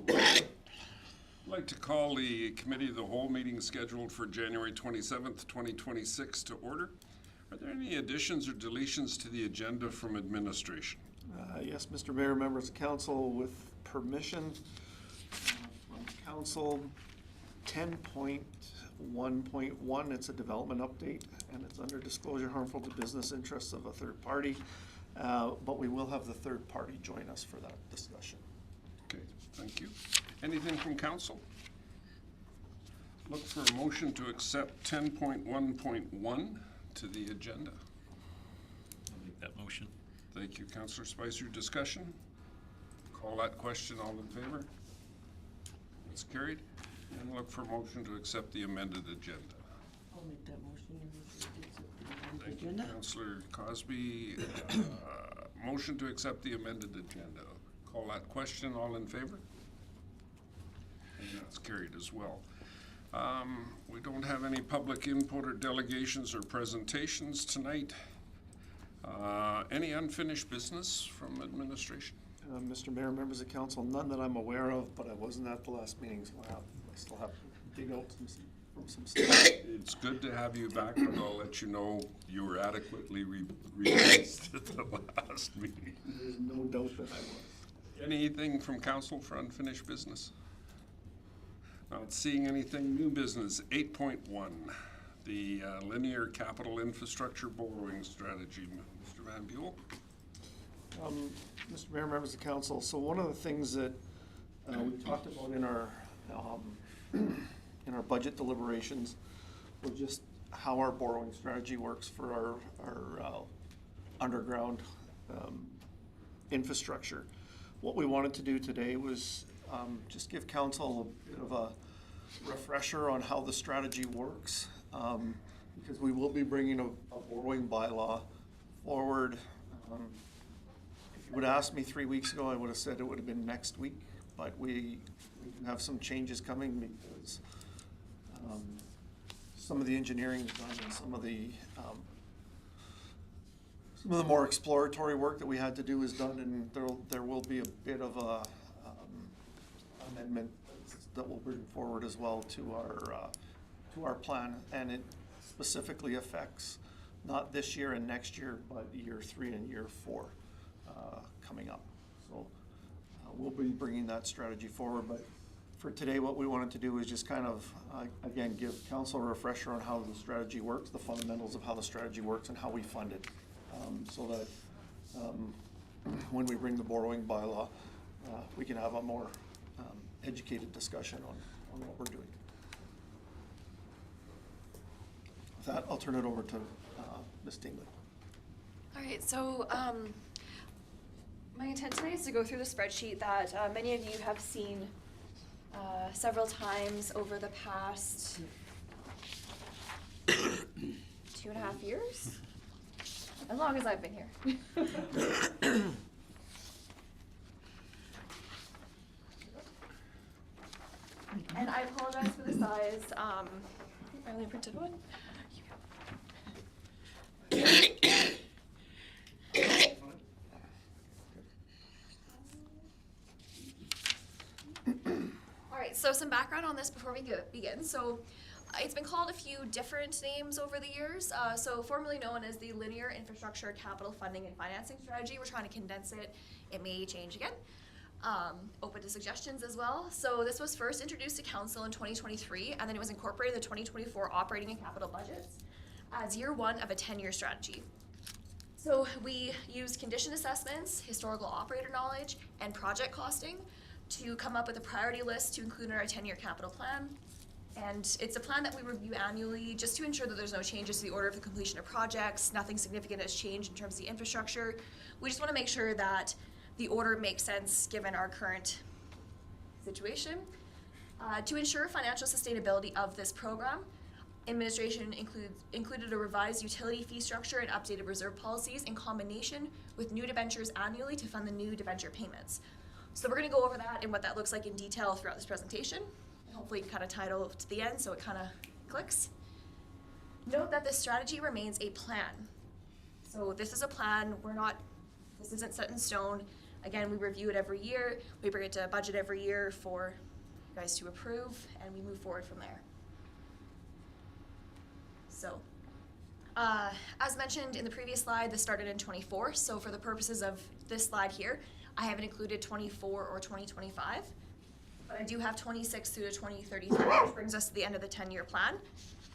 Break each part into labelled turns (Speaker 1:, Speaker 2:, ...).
Speaker 1: I'd like to call the Committee of the Whole meeting scheduled for January 27th, 2026 to order. Are there any additions or deletions to the agenda from administration?
Speaker 2: Yes, Mr. Mayor, members of council, with permission from council, 10.1.1, it's a development update, and it's under disclosure harmful to business interests of a third party, but we will have the third party join us for that discussion.
Speaker 1: Okay, thank you. Anything from council? Look for a motion to accept 10.1.1 to the agenda.
Speaker 3: I'll make that motion.
Speaker 1: Thank you, Councillor Spicer. Discussion? Call that question. All in favor? It's carried. And look for a motion to accept the amended agenda.
Speaker 4: I'll make that motion and accept the
Speaker 1: Thank you,
Speaker 4: agenda.
Speaker 1: Councillor Cosby. Motion to accept the amended agenda. Call that question. All in favor? And that's carried as well. We don't have any public input or delegations or presentations tonight. Any unfinished business from administration?
Speaker 2: Mr. Mayor, members of council, none that I'm aware of, but I wasn't at the last meeting, so I still have to dig out some stuff.
Speaker 1: It's good to have you back, but I'll let you know you were adequately released at the last meeting.
Speaker 2: There's no doubt that I was.
Speaker 1: Anything from council for unfinished business? Not seeing anything. New business, 8.1, the linear capital infrastructure borrowing strategy. Mr. Van Buell?
Speaker 2: Mr. Mayor, members of council, so one of the things that we talked about in our budget deliberations was just how our borrowing strategy works for our underground infrastructure. What we wanted to do today was just give council a bit of a refresher on how the strategy works, because we will be bringing a borrowing bylaw forward. If you would have asked me 3 weeks ago, I would have said it would have been next week, but we have some changes coming because some of the engineering is done and some of the more exploratory work that we had to do is done, and there will be a bit of a amendment that we'll bring forward as well to our plan, and it specifically affects not this year and next year, but year 3 and year 4 coming up. So we'll be bringing that strategy forward, but for today, what we wanted to do is just kind of, again, give council a refresher on how the strategy works, the fundamentals of how the strategy works and how we fund it, so that when we bring the borrowing bylaw, we can have a more educated discussion on what we're doing. With that, I'll turn it over to Ms. Dingley.
Speaker 5: All right, so my intent tonight is to go through the spreadsheet that many of you have seen several times over the past 2.5 years, as long as I've been here. And I apologize for the size. I only printed one. Alright, so some background on this before we begin. So it's been called a few different names over the years. So formerly known as the Linear Infrastructure Capital Funding and Financing Strategy. We're trying to condense it. It may change again. Open to suggestions as well. So this was first introduced to council in 2023, and then it was incorporated in the 2024 operating and capital budgets as year 1 of a 10-year strategy. So we used condition assessments, historical operator knowledge, and project costing to come up with a priority list to include in our 10-year capital plan. And it's a plan that we review annually just to ensure that there's no changes to the order of the completion of projects. Nothing significant has changed in terms of the infrastructure. We just want to make sure that the order makes sense given our current situation. To ensure financial sustainability of this program, administration included a revised utility fee structure and updated reserve policies in combination with new debentures annually to fund the new debenture payments. So we're going to go over that and what that looks like in detail throughout this presentation. And hopefully you can kind of tie it all to the end so it kind of clicks. Note that this strategy remains a plan. So this is a plan. This isn't set in stone. Again, we review it every year, we bring it to budget every year for you guys to approve, and we move forward from there. So, as mentioned in the previous slide, this started in 24, so for the purposes of this slide here, I haven't included 24 or 2025, but I do have 26 through to 2033, which brings us to the end of the 10-year plan.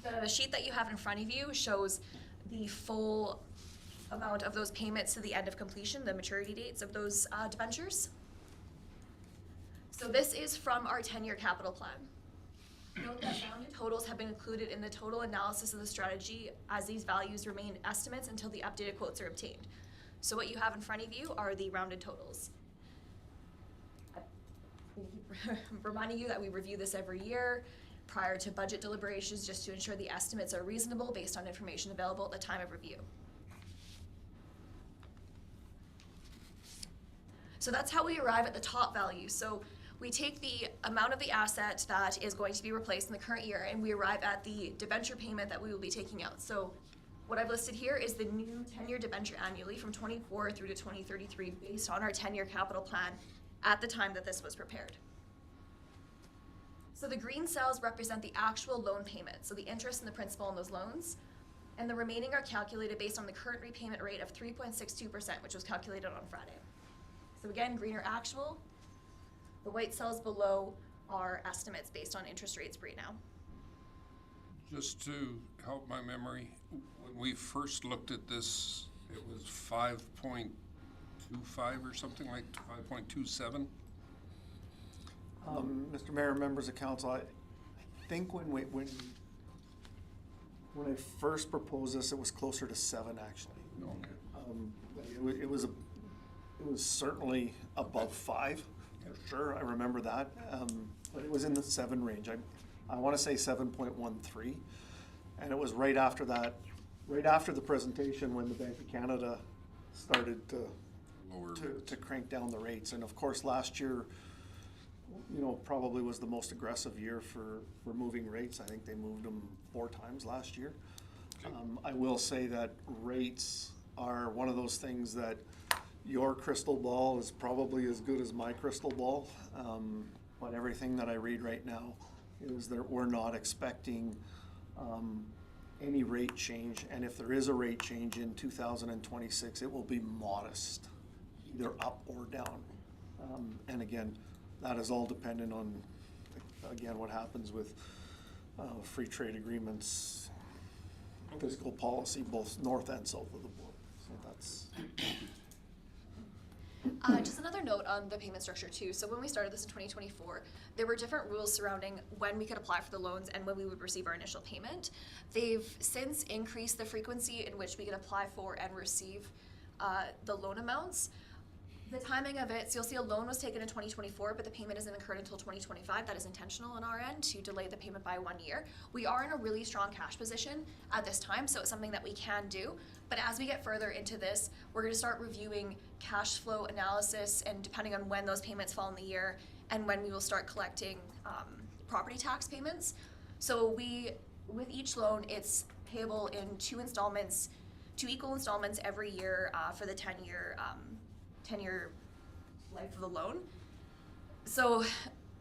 Speaker 5: The sheet that you have in front of you shows the full amount of those payments to the end of completion, the maturity dates of those debentures. So this is from our 10-year capital plan. Note that rounded totals have been included in the total analysis of the strategy, as these values remain estimates until the updated quotes are obtained. So what you have in front of you are the rounded totals. Reminding you that we review this every year prior to budget deliberations, just to ensure the estimates are reasonable based on information available at the time of review. So that's how we arrive at the top value. So we take the amount of the asset that is going to be replaced in the current year, and we arrive at the debenture payment that we will be taking out. So what I've listed here is the new 10-year debenture annually from 24 through to 2033 based on our 10-year capital plan at the time that this was prepared. So the green cells represent the actual loan payment, so the interest and the principal on those loans, and the remaining are calculated based on the current repayment rate of 3.62%, which was calculated on Friday. So again, green are actual. The white cells below are estimates based on interest rates right now.
Speaker 1: Just to help my memory, when we first looked at this, it was 5.25 or something, like 5.27?
Speaker 2: Mr. Mayor, members of council, I think when I first proposed this, it was closer to 7 actually.
Speaker 1: Okay.
Speaker 2: It was certainly above 5, for sure. I remember that, but it was in the 7 range. I want to say 7.13, and it was right after that, right after the presentation, when the Bank of Canada started to crank down the rates. And of course, last year, you know, probably was the most aggressive year for moving rates. I think they moved them 4 times last year.
Speaker 1: Okay.
Speaker 2: I will say that rates are one of those things that your crystal ball is probably as good as my crystal ball. But everything that I read right now is that we're not expecting any rate change. And if there is a rate change in 2026, it will be modest, either up or down. And again, that is all dependent on, again, what happens with free trade agreements, fiscal policy, both north and south of the border. So that's...
Speaker 5: Just another note on the payment structure too. So when we started this in 2024, there were different rules surrounding when we could apply for the loans and when we would receive our initial payment. They've since increased the frequency in which we could apply for and receive the loan amounts. The timing of it, so you'll see a loan was taken in 2024, but the payment isn't incurred until 2025. That is intentional on our end to delay the payment by 1 year. We are in a really strong cash position at this time, so it's something that we can do. But as we get further into this, we're going to start reviewing cash flow analysis, and depending on when those payments fall in the year and when we will start collecting property tax payments. So with each loan, it's payable in 2 installments, 2 equal installments every year for the 10-year life of the loan. So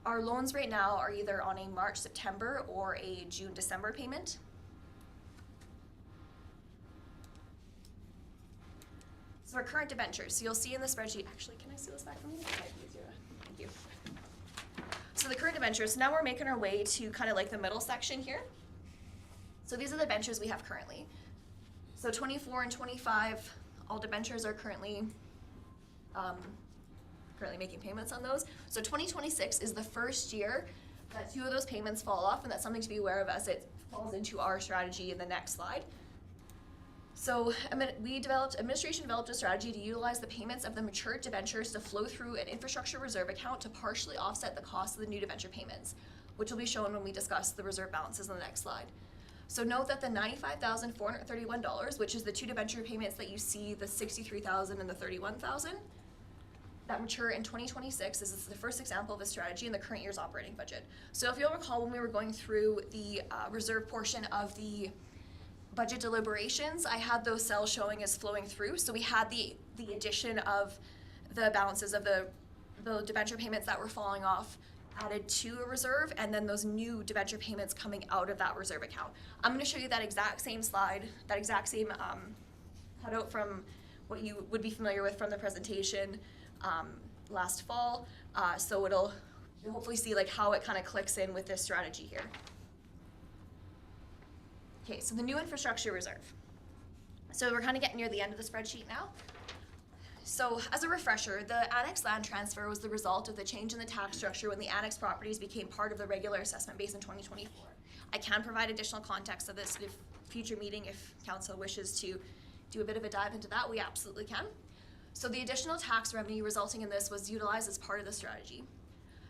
Speaker 5: our loans right now are either on a March, September or a June, December payment. So our current debentures, so you'll see in the spreadsheet, actually, can I see this back from you? That might be easier. Thank you. So the current debentures, now we're making our way to kind of like the middle section here. So these are the debentures we have currently. So 24 and 25, all debentures are currently making payments on those. So 2026 is the first year that 2 of those payments fall off, and that's something to be aware of as it falls into our strategy in the next slide. So administration developed a strategy to utilize the payments of the matured debentures to flow through an infrastructure reserve account to partially offset the cost of the new debenture payments, which will be shown when we discuss the reserve balances on the next slide. So note that the $95,431, which is the 2 debenture payments that you see, the $63,000 and the $31,000, that mature in 2026. This is the first example of a strategy in the current year's operating budget. So if you'll recall, when we were going through the reserve portion of the budget deliberations, I had those cells showing as flowing through. So we had the addition of the balances of the debenture payments that were falling off added to a reserve, and then those new debenture payments coming out of that reserve account. I'm gonna show you that exact same slide, that exact same cutout from what you would be familiar with from the presentation last fall. So you'll hopefully see like how it kind of clicks in with this strategy here. Okay, so the new infrastructure reserve. So we're kind of getting near the end of the spreadsheet now. So as a refresher, the annex land transfer was the result of the change in the tax structure when the annex properties became part of the regular assessment base in 2024. I can provide additional context of this if future meeting, if council wishes to do a bit of a dive into that, we absolutely can. So the additional tax revenue resulting in this was utilized as part of the strategy.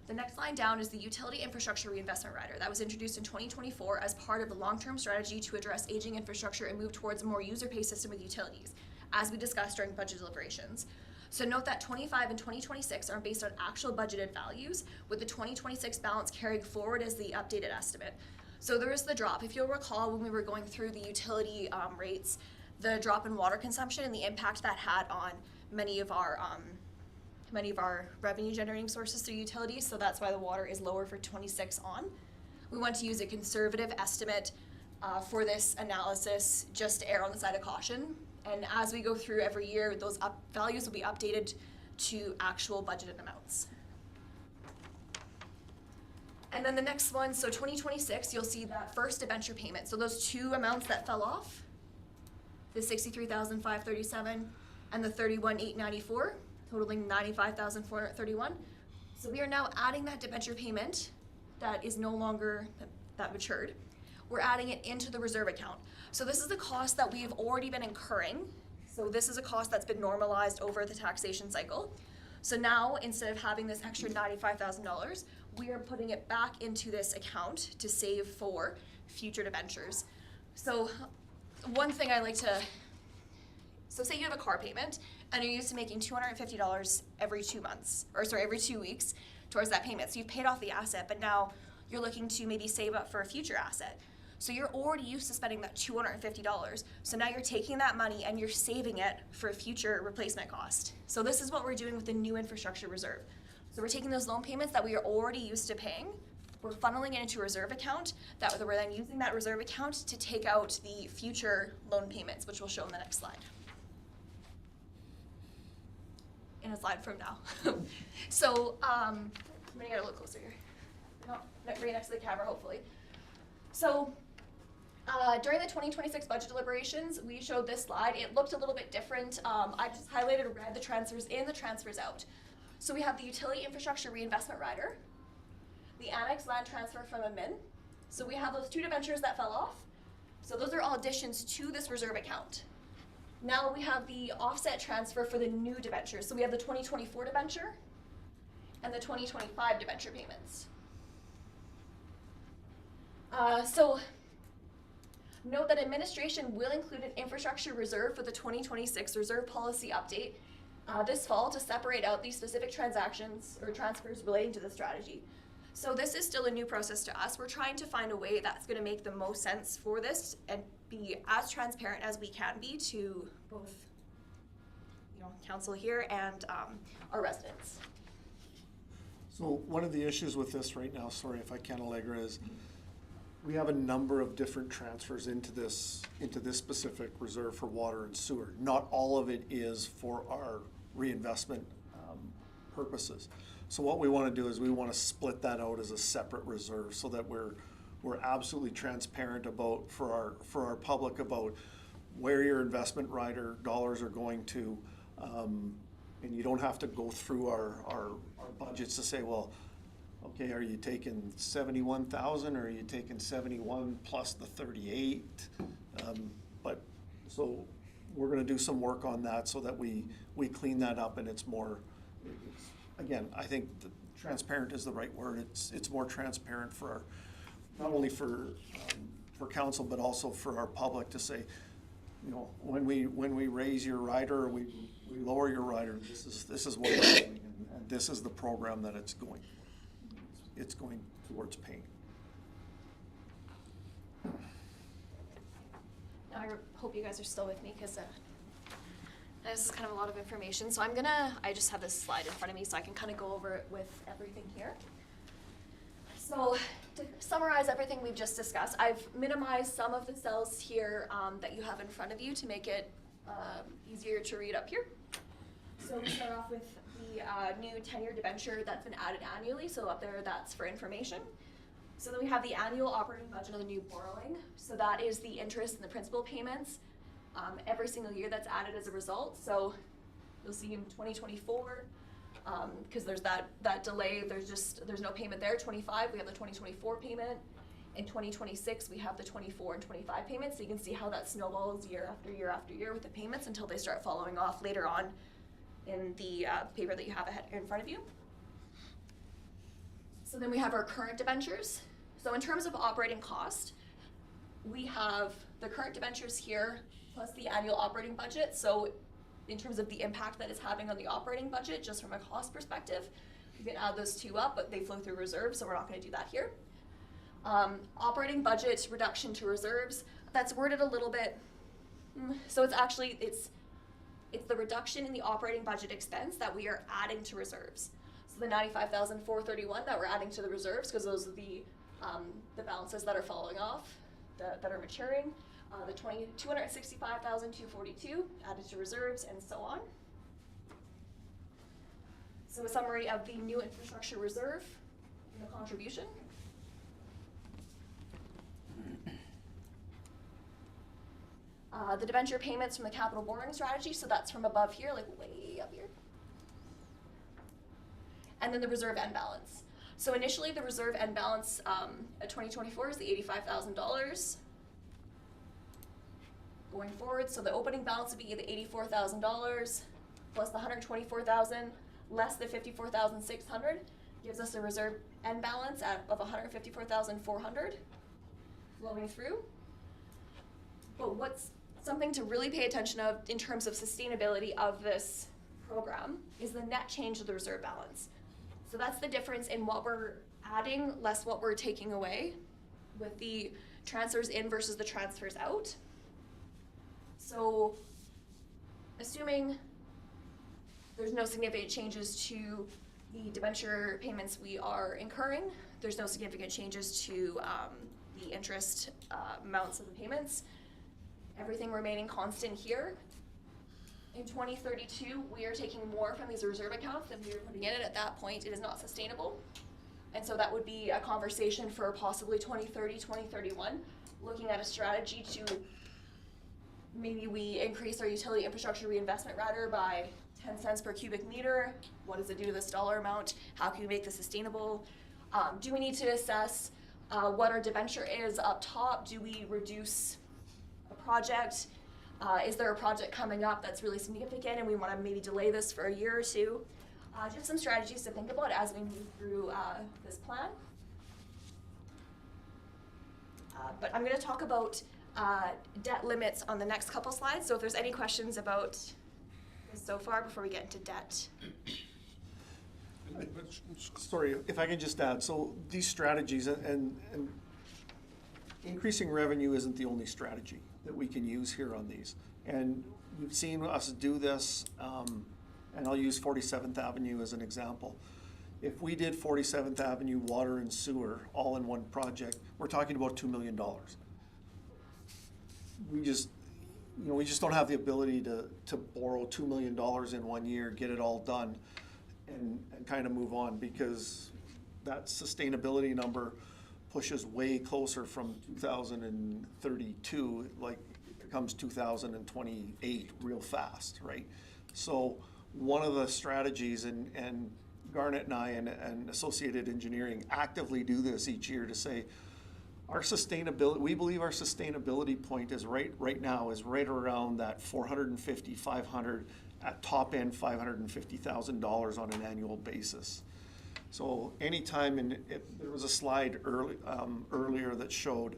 Speaker 5: The next line down is the Utility Infrastructure Reinvestment Rider that was introduced in 2024 as part of the long-term strategy to address aging infrastructure and move towards a more user-pay system with utilities, as we discussed during budget deliberations. So note that 25 and 2026 are based on actual budgeted values, with the 2026 balance carried forward as the updated estimate. So there is the drop. If you'll recall, when we were going through the utility rates, the drop in water consumption and the impact that had on many of our revenue generating sources through utilities, so that's why the water is lower for 26 on. We want to use a conservative estimate for this analysis, just to err on the side of caution. And as we go through every year, those values will be updated to actual budgeted amounts. And then the next one, so 2026, you'll see that first debenture payment. So those two amounts that fell off, the 63,537 and the 31,894, totaling 95,431. So we are now adding that debenture payment that is no longer, that matured. We're adding it into the reserve account. So this is the cost that we've already been incurring. So this is a cost that's been normalized over the taxation cycle. So now, instead of having this extra $95,000, we are putting it back into this account to save for future debentures. So one thing I like to, so say you have a car payment and you're used to making $250 every 2 months, or sorry, every 2 weeks towards that payment. So you've paid off the asset, but now you're looking to maybe save up for a future asset. So you're already used to spending that $250. So now you're taking that money and you're saving it for a future replacement cost. So this is what we're doing with the new infrastructure reserve. So we're taking those loan payments that we are already used to paying, we're funneling it into a reserve account, that we're then using that reserve account to take out the future loan payments, which we'll show in the next slide. In a slide from now. So I'm gonna get a little closer here. No, right next to the camera, hopefully. So during the 2026 budget deliberations, we showed this slide. It looked a little bit different. I just highlighted red the transfers in, the transfers out. So we have the Utility Infrastructure Reinvestment Rider, the Annex Land Transfer from admin. So we have those two debentures that fell off. So those are all additions to this reserve account. Now we have the offset transfer for the new debentures. So we have the 2024 debenture and the 2025 debenture payments. So note that administration will include an infrastructure reserve for the 2026 reserve policy update this fall to separate out these specific transactions or transfers relating to the strategy. So this is still a new process to us. We're trying to find a way that's going to make the most sense for this and be as transparent as we can be to both, council here and our residents.
Speaker 2: So one of the issues with this right now, sorry if I can, Allegra, is we have a number of different transfers into this specific reserve for water and sewer. Not all of it is for our reinvestment purposes. So what we want to do is we want to split that out as a separate reserve so that we're absolutely transparent about for our public about where your investment rider dollars are going to, and you don't have to go through our budgets to say, well, okay, are you taking 71,000 or are you taking 71 plus the 38? But so we're going to do some work on that so that we clean that up and it's more. Again, I think transparent is the right word. It's more transparent for our, not only for council but also for our public to say, when we raise your rider or we lower your rider, this is what we're doing, and this is the program that it's going. It's going towards paying.
Speaker 5: Now I hope you guys are still with me because This is kind of a lot of information, so I just have this slide in front of me so I can kind of go over it with everything here. So to summarize everything we've just discussed, I've minimized some of the cells here that you have in front of you to make it easier to read up here. So we start off with the new 10-year debenture that's been added annually, so up there that's for information. So then we have the annual operating budget of the new borrowing. So that is the interest and the principal payments every single year that's added as a result. So you'll see in 2024, because there's that delay, there's no payment there. 25, we have the 2024 payment. In 2026, we have the 24 and 25 payments. So you can see how that snowballs year after year after year with the payments until they start following off later on in the paper that you have in front of you. So then we have our current debentures. So in terms of operating cost, we have the current debentures here plus the annual operating budget. So in terms of the impact that it's having on the operating budget, just from a cost perspective, you can add those two up, but they flow through reserves, so we're not going to do that here. Operating budget reduction to reserves, that's worded a little bit, so it's the reduction in the operating budget expense that we are adding to reserves. So the $95,431 that we're adding to the reserves, because those are the balances that are falling off, that are maturing. The $265,242 added to reserves, and so on. So a summary of the new infrastructure reserve and the contribution. The debenture payments from the capital borrowing strategy, so that's from above here, like way up here. And then the reserve end balance. So initially the reserve end balance at 2024 is the $85,000. Going forward, so the opening balance would be the $84,000 plus the $124,000 less the $54,600 gives us a reserve end balance of $154,400 flowing through. But what's something to really pay attention of in terms of sustainability of this program is the net change of the reserve balance. So that's the difference in what we're adding less what we're taking away with the transfers in versus the transfers out. So assuming there's no significant changes to the debenture payments we are incurring, there's no significant changes to the interest amounts of the payments, everything remaining constant here. In 2032, we are taking more from these reserve accounts than we are putting in it. At that point, it is not sustainable. And so that would be a conversation for possibly 2030, 2031, looking at a strategy to maybe we increase our utility infrastructure reinvestment rider by 10 cents per cubic meter. What does it do to this dollar amount? How can we make this sustainable? Do we need to assess what our debenture is up top? Do we reduce a project? Is there a project coming up that's really significant and we want to maybe delay this for a year or two? Just some strategies to think about as we move through this plan. But I'm going to talk about debt limits on the next couple slides. So if there's any questions about this so far before we get into debt.
Speaker 1: Any questions?
Speaker 2: Sorry, if I can just add, so these strategies and increasing revenue isn't the only strategy that we can use here on these. And you've seen us do this, and I'll use 47th Avenue as an example. If we did 47th Avenue water and sewer all in one project, we're talking about $2 million. We just don't have the ability to borrow $2 million in 1 year, get it all done, and kind of move on, because that sustainability number pushes way closer from 2032, like it becomes 2028 real fast, right? So one of the strategies, and Garnet and I and Associated Engineering actively do this each year to say, our sustainability, we believe our sustainability point is right now is right around that 450, 500, at top end $550,000 on an annual basis. So anytime, there was a slide earlier that showed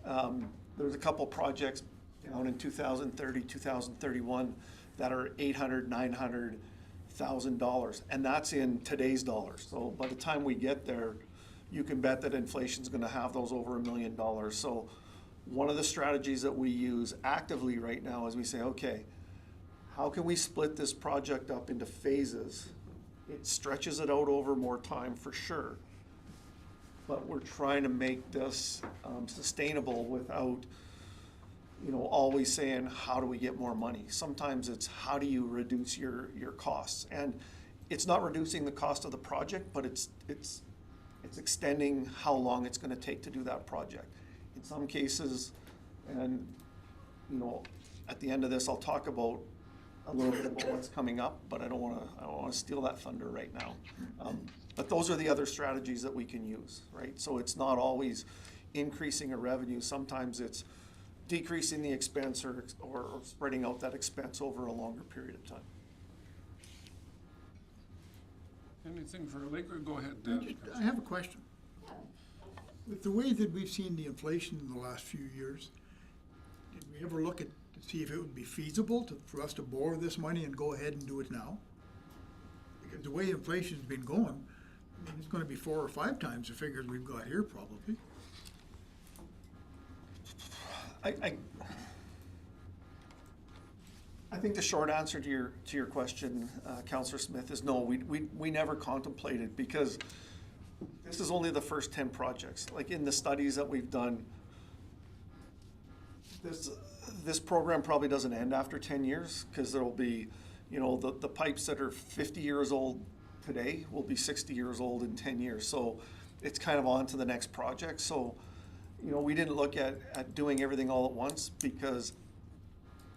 Speaker 2: there's a couple projects down in 2030, 2031 that are $800,000, $900,000, and that's in today's dollars. So by the time we get there, you can bet that inflation's going to have those over $1 million. So one of the strategies that we use actively right now is we say, okay, how can we split this project up into phases? It stretches it out over more time for sure, but we're trying to make this sustainable without, you know, always saying, how do we get more money? Sometimes it's how do you reduce your costs? And it's not reducing the cost of the project, but it's extending how long it's gonna take to do that project. In some cases, and, you know, at the end of this, I'll talk about a little bit about what's coming up, but I don't wanna steal that thunder right now. But those are the other strategies that we can use, right? So it's not always increasing a revenue. Sometimes it's decreasing the expense or spreading out that expense over a longer period of time.
Speaker 1: Anything for Laker? Go ahead,
Speaker 6: I have a question. With the way that we've seen the inflation in the last few years, did we ever look at, to see if it would be feasible for us to borrow this money and go ahead and do it now? Because the way inflation's been going, I mean, it's gonna be 4 or 5 times the figures we've got here probably.
Speaker 2: I think the short answer to your question, Councillor Smith, is no. We never contemplated, because this is only the first 10 projects. Like in the studies that we've done, this program probably doesn't end after 10 years, because there will be, you know, the pipes that are 50 years old today will be 60 years old in 10 years. So it's kind of on to the next project. So, you know, we didn't look at doing everything all at once, because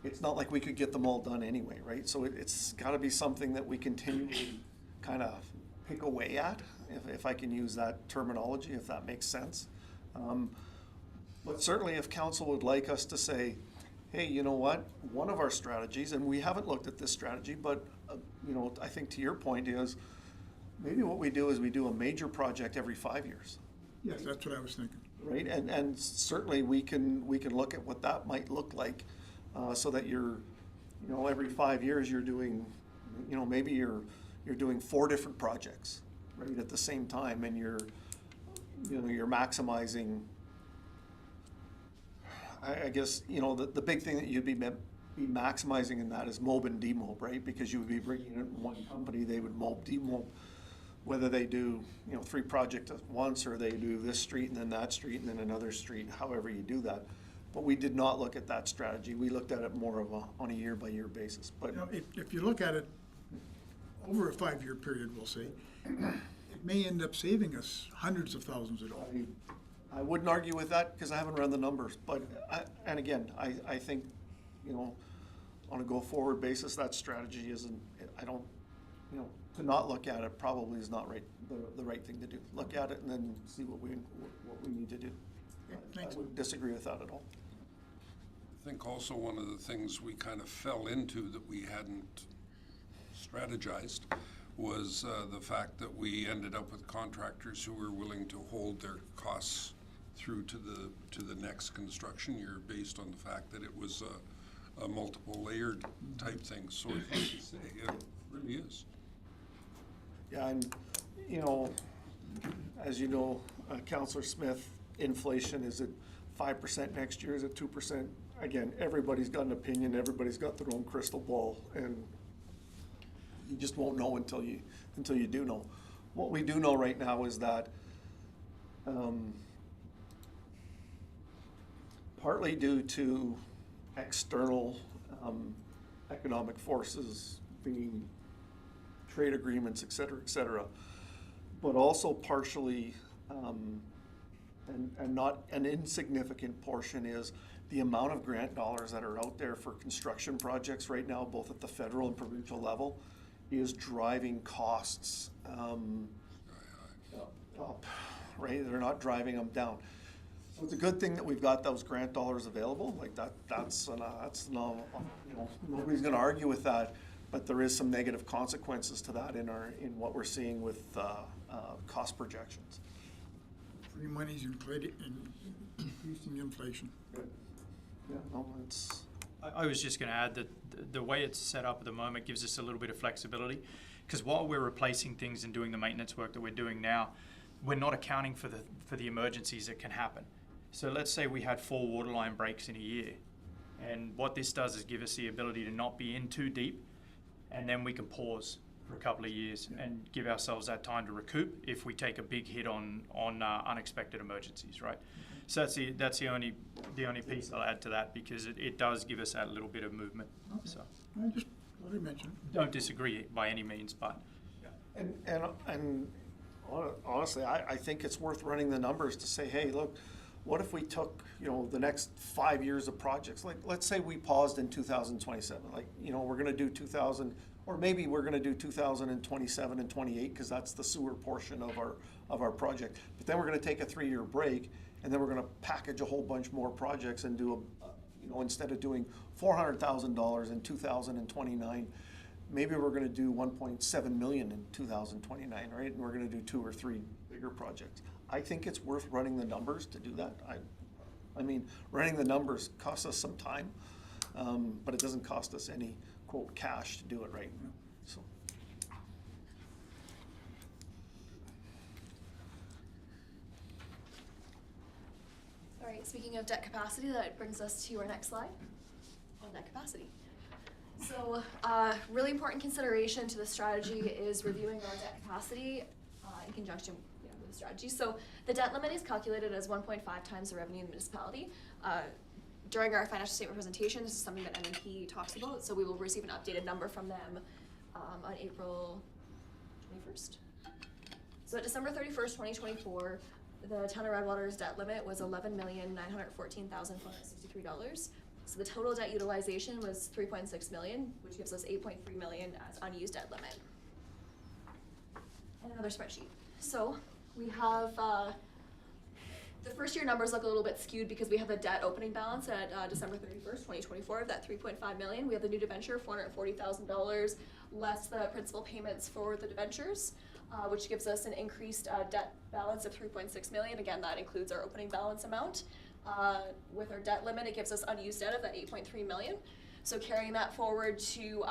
Speaker 2: it's not like we could get them all done anyway, right? So it's gotta be something that we continually kind of pick away at, if I can use that terminology, if that makes sense. But certainly if council would like us to say, hey, you know what, one of our strategies, and we haven't looked at this strategy, but, you know, I think to your point is, maybe what we do is we do a major project every 5 years.
Speaker 6: Yes, that's what I was thinking.
Speaker 2: Right, and certainly we can look at what that might look like, so that you're, you know, every 5 years you're doing, you know, maybe you're doing 4 different projects, right, at the same time, and you're maximizing. I guess, you know, the big thing that you'd be maximizing in that is mob and demob, right? Because you would be bringing in one company, they would mob, demob, whether they do, you know, 3 projects at once, or they do this street and then that street and then another street, however you do that. But we did not look at that strategy. We looked at it more of on a year-by-year basis. But
Speaker 6: You know, if you look at it over a 5-year period, we'll say, it may end up saving us hundreds of thousands of dollars.
Speaker 2: I wouldn't argue with that, because I haven't run the numbers. But, and again, I think, you know, on a go-forward basis, that strategy isn't, I don't, you know, to not look at it probably is not the right thing to do. Look at it and then see what we need to do. I wouldn't disagree with that at all.
Speaker 1: I think also one of the things we kind of fell into that we hadn't strategized was the fact that we ended up with contractors who were willing to hold their costs through to the next construction year, based on the fact that it was a multiple layered type thing. So it's hard to say, it really is.
Speaker 2: Yeah, and, you know, as you know, Councillor Smith, inflation, is it 5% next year, is it 2%? Again, everybody's got an opinion, everybody's got their own crystal ball, and you just won't know until you do know. What we do know right now is that partly due to external economic forces, being trade agreements, et cetera, but also partially, and not an insignificant portion, is the amount of grant dollars that are out there for construction projects right now, both at the federal and provincial level, is driving costs up, right? They're not driving them down. So it's a good thing that we've got those grant dollars available. Like that's no, you know, nobody's going to argue with that. But there is some negative consequences to that in what we're seeing with cost projections.
Speaker 6: Free money's increasing inflation.
Speaker 2: Yeah, no, it's.
Speaker 7: I was just going to add that the way it's set up at the moment gives us a little bit of flexibility, because while we're replacing things and doing the maintenance work that we're doing now, we're not accounting for the emergencies that can happen. So let's say we had 4 waterline breaks in a year, And what this does is give us the ability to not be in too deep, and then we can pause for a couple of years and give ourselves that time to recoup if we take a big hit on unexpected emergencies, right? So that's the only piece I'll add to that, because it does give us that little bit of movement.
Speaker 6: Okay.
Speaker 7: So
Speaker 6: I just thought I'd mention it.
Speaker 7: don't disagree by any means, but
Speaker 2: And honestly, I think it's worth running the numbers to say, hey, look, what if we took, the next 5 years of projects? Like, let's say we paused in 2027, like, we're gonna do 2000, or maybe we're gonna do 2027 and 28, because that's the sewer portion of our project. But then we're gonna take a 3-year break, and then we're gonna package a whole bunch more projects and do instead of doing $400,000 in 2029, maybe we're gonna do 1.7 million in 2029, right? And we're gonna do 2 or 3 bigger projects. I think it's worth running the numbers to do that. I mean, running the numbers costs us some time, but it doesn't cost us any, quote, cash to do it, right? So.
Speaker 5: All right, speaking of debt capacity, that brings us to our next slide on debt capacity. So, really important consideration to the strategy is reviewing our debt capacity in conjunction with the strategy. So, the debt limit is calculated as 1.5 times the revenue in the municipality. During our financial statement presentation, this is something that MNP talks about, so we will receive an updated number from them on April 21st. So, at December 31st, 2024, the town of Redwater's debt limit was $11,914,463. So the total debt utilization was $3.6 million, which gives us $8.3 million as unused debt limit. And another spreadsheet. So we have, the first year numbers look a little bit skewed because we have the debt opening balance at December 31st, 2024 of that $3.5 million. We have the new debenture, $440,000, less the principal payments for the debentures, which gives us an increased debt balance of $3.6 million. Again, that includes our opening balance amount. With our debt limit, it gives us unused debt of that $8.3 million. So carrying that forward to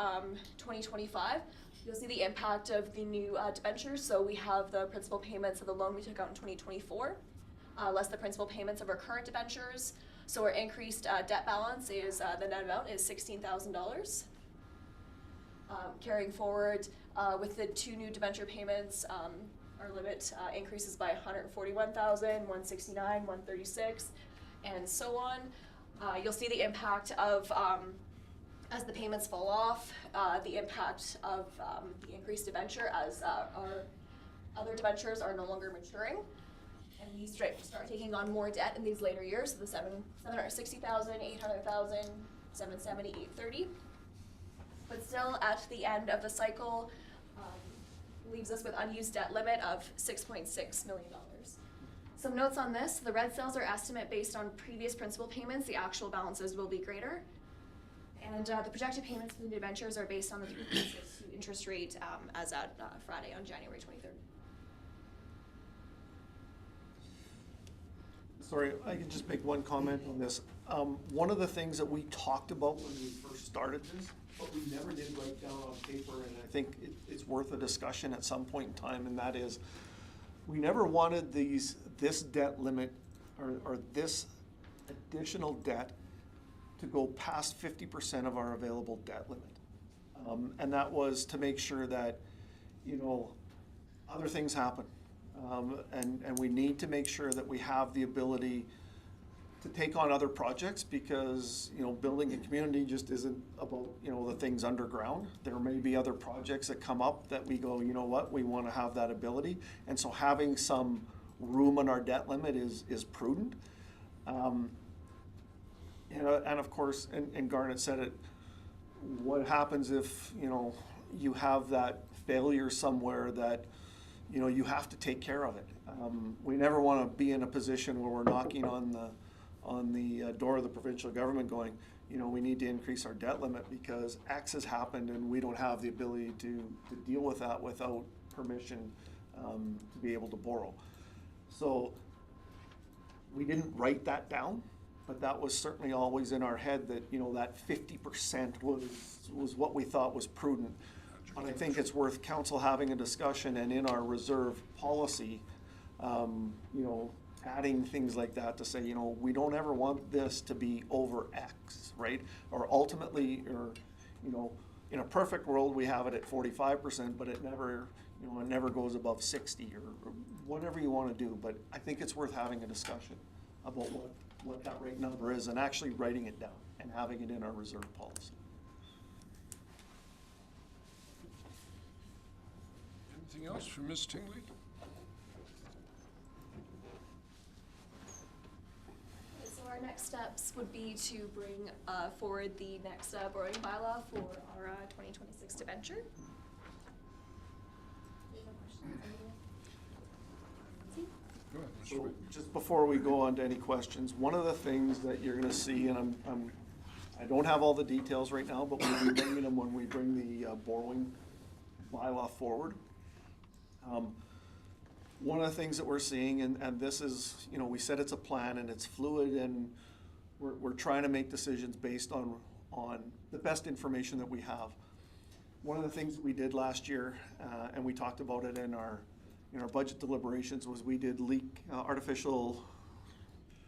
Speaker 5: 2025, you'll see the impact of the new debentures. So we have the principal payments of the loan we took out in 2024, less the principal payments of our current debentures. So our increased debt balance is, the net amount is $16,000. Carrying forward with the 2 new debenture payments, our limit increases by $141,000, $169,000, $136,000, and so on. You'll see the impact of, as the payments fall off, the impact of the increased debenture as our other debentures are no longer maturing. And we start taking on more debt in these later years, so the $760,000, $800,000, $770,000, $830,000. But still, at the end of the cycle, leaves us with unused debt limit of $6.6 million. Some notes on this: the red cells are estimate based on previous principal payments. The actual balances will be greater. And the projected payments for the debentures are based on the 3.6 interest rate as at Friday on January 23rd.
Speaker 2: Sorry, I can just make one comment on this. One of the things that we talked about when we first started this, but we never did write down on paper, and I think it's worth a discussion at some point in time, and that is, we never wanted this debt limit or this additional debt to go past 50% of our available debt limit. And that was to make sure that, other things happen. And we need to make sure that we have the ability to take on other projects, because, building a community just isn't about, the things underground. There may be other projects that come up that we go, you know what, we want to have that ability. And so having some room on our debt limit is prudent. And of course, and Garnet said it, what happens if, you have that failure somewhere that, you have to take care of it. We never want to be in a position where we're knocking on the door of the provincial government going, we need to increase our debt limit because X has happened and we don't have the ability to deal with that without permission to be able to borrow. So we didn't write that down, but that was certainly always in our head that, that 50% was what we thought was prudent. But I think it's worth council having a discussion, and in our reserve policy, adding things like that to say, you know, we don't ever want this to be over X, right? Or ultimately, or, you know, in a perfect world, we have it at 45%, but it never, you know, it never goes above 60 or whatever you want to do. But I think it's worth having a discussion about what that right number is and actually writing it down and having it in our reserve policy.
Speaker 1: Anything else from Ms. Tingley?
Speaker 5: So our next steps would be to bring forward the next borrowing bylaw for our 2026 debenture. Any other questions? Anyone?
Speaker 1: Go ahead, Mr.
Speaker 2: So
Speaker 1: White.
Speaker 2: just before we go on to any questions, one of the things that you're gonna see, and I don't have all the details right now, but we'll be bringing them when we bring the borrowing bylaw forward. One of the things that we're seeing, and this is, you know, we said it's a plan and it's fluid, and we're trying to make decisions based on the best information that we have. One of the things that we did last year, and we talked about it in our budget deliberations, was we did artificial,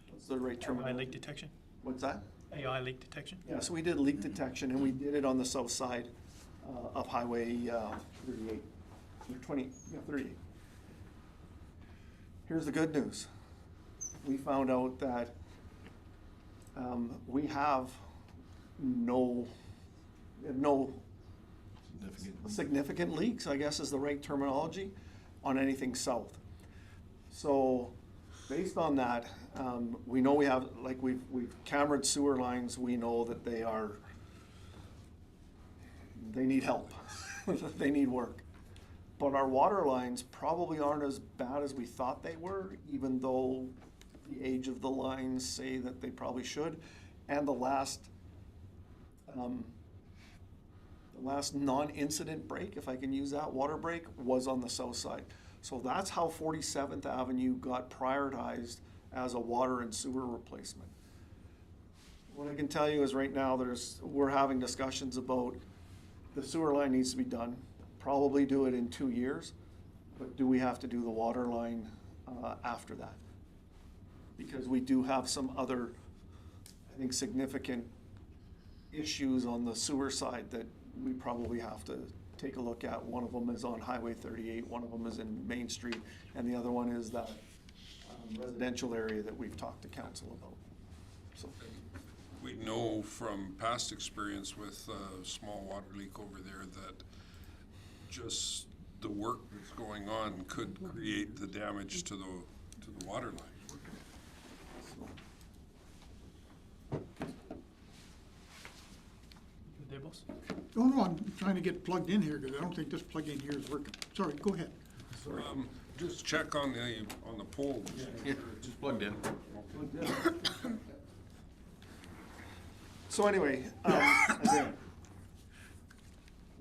Speaker 2: what's the right term?
Speaker 7: AI leak detection?
Speaker 2: What's that?
Speaker 7: AI leak detection?
Speaker 2: Yeah, so we did leak detection, and we did it on the south side of Highway 38, 38. Here's the good news. We found out that we have no significant leaks, I guess is the right terminology, on anything south. So based on that, we know we have, like we've cambered sewer lines, we know that they need help. They need work. But our water lines probably aren't as bad as we thought they were, even though the age of the lines say that they probably should. And the last non-incident break, if I can use that, water break, was on the south side. So that's how 47th Avenue got prioritized as a water and sewer replacement. What I can tell you is right now we're having discussions about the sewer line needs to be done. Probably do it in 2 years, but do we have to do the water line after that? Because we do have some other, I think, significant issues on the sewer side that we probably have to take a look at. One of them is on Highway 38, one of them is in Main Street, and the other one is that residential area that we've talked to council about. So,
Speaker 1: We know from past experience with a small water leak over there that just the work that's going on could create the damage to the water line.
Speaker 7: Good there, boss?
Speaker 6: No, I'm trying to get plugged in here, because I don't think this plug in here is working. Sorry, go ahead.
Speaker 1: Just check on the pole.
Speaker 3: Yeah, just plugged in.
Speaker 2: So anyway, again,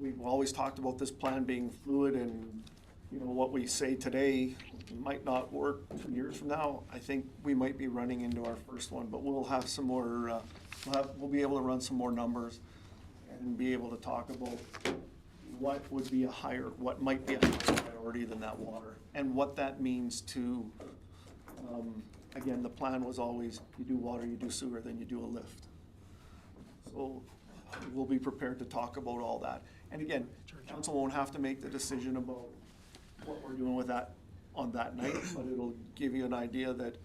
Speaker 2: we've always talked about this plan being fluid, and, you know, what we say today might not work 2 years from now. I think we might be running into our first one, but we'll have some more, we'll be able to run some more numbers and be able to talk about what might be a higher priority than that water, and what that means to, again, the plan was always, you do water, you do sewer, then you do a lift. So we'll be prepared to talk about all that. And again, council won't have to make the decision about what we're doing with that on that night, but it'll give you an idea that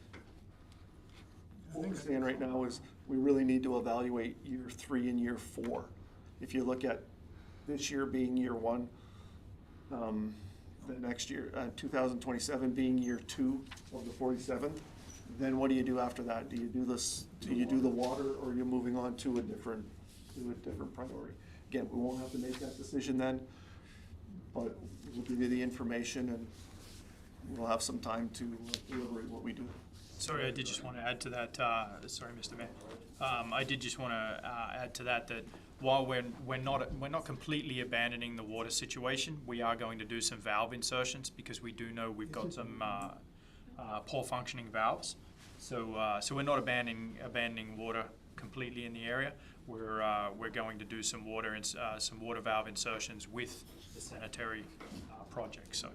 Speaker 2: what we're saying right now is we really need to evaluate year 3 and year 4. If you look at this year being year 1, the next year, 2027 being year 2 of the 47th, then what do you do after that? Do you do this? Do you do the water, or are you moving on to a different priority? Again, we won't have to make that decision then, but we'll give you the information, and we'll have some time to deliberate what we do.
Speaker 7: Sorry, I did just want to add to that, sorry, Mr. Mayor. I did just want to add to that while we're not completely abandoning the water situation, we are going to do some valve insertions, because we do know we've got some poor functioning valves. So we're not abandoning water completely in the area. We're going to do some water valve insertions with the sanitary project. So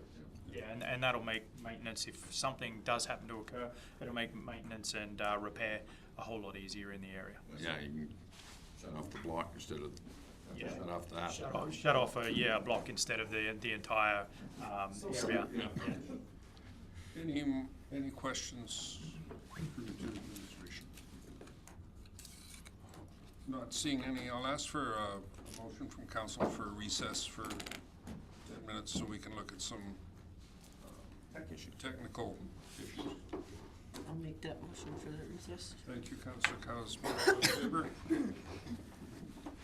Speaker 7: Yeah, and that'll make maintenance, if something does happen to occur, it'll make maintenance and repair a whole lot easier in the area.
Speaker 8: Yeah, you can shut off the block instead of,
Speaker 7: Yeah.
Speaker 8: shut off that.
Speaker 7: Shut off a block instead of the entire area.
Speaker 1: Any questions for the administration? Not seeing any, I'll ask for a motion from council for a recess for 10 minutes so we can look at some technical issues.
Speaker 4: I'll make that motion for the recess.
Speaker 1: Thank you, Councillor Cowes. All in favor?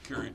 Speaker 1: Carried.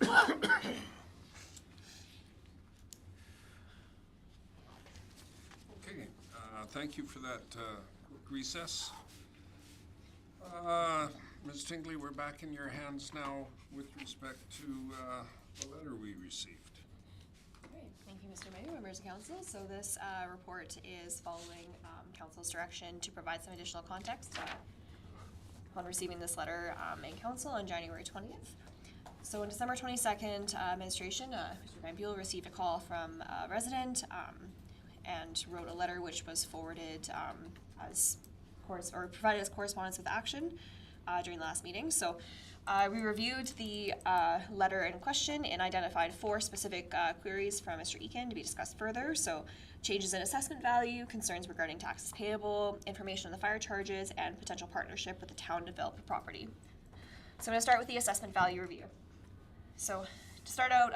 Speaker 1: Okay, thank you for that quick recess. Ms. Tingley, we're back in your hands now with respect to the letter we received.
Speaker 9: Great. Thank you, Mr. Mayor, members of council. So this report is following council's direction to provide some additional context upon receiving this letter in council on January 20th. So on December 22nd, administration, Mr. Van Buell received a call from a resident and wrote a letter which was forwarded provided as correspondence with action during the last meeting. So we reviewed the letter in question and identified 4 specific queries from Mr. Eakin to be discussed further. So changes in assessment value, concerns regarding taxes payable, information on the fire charges, and potential partnership with the town to develop the property. So I'm going to start with the assessment value review. So to start out,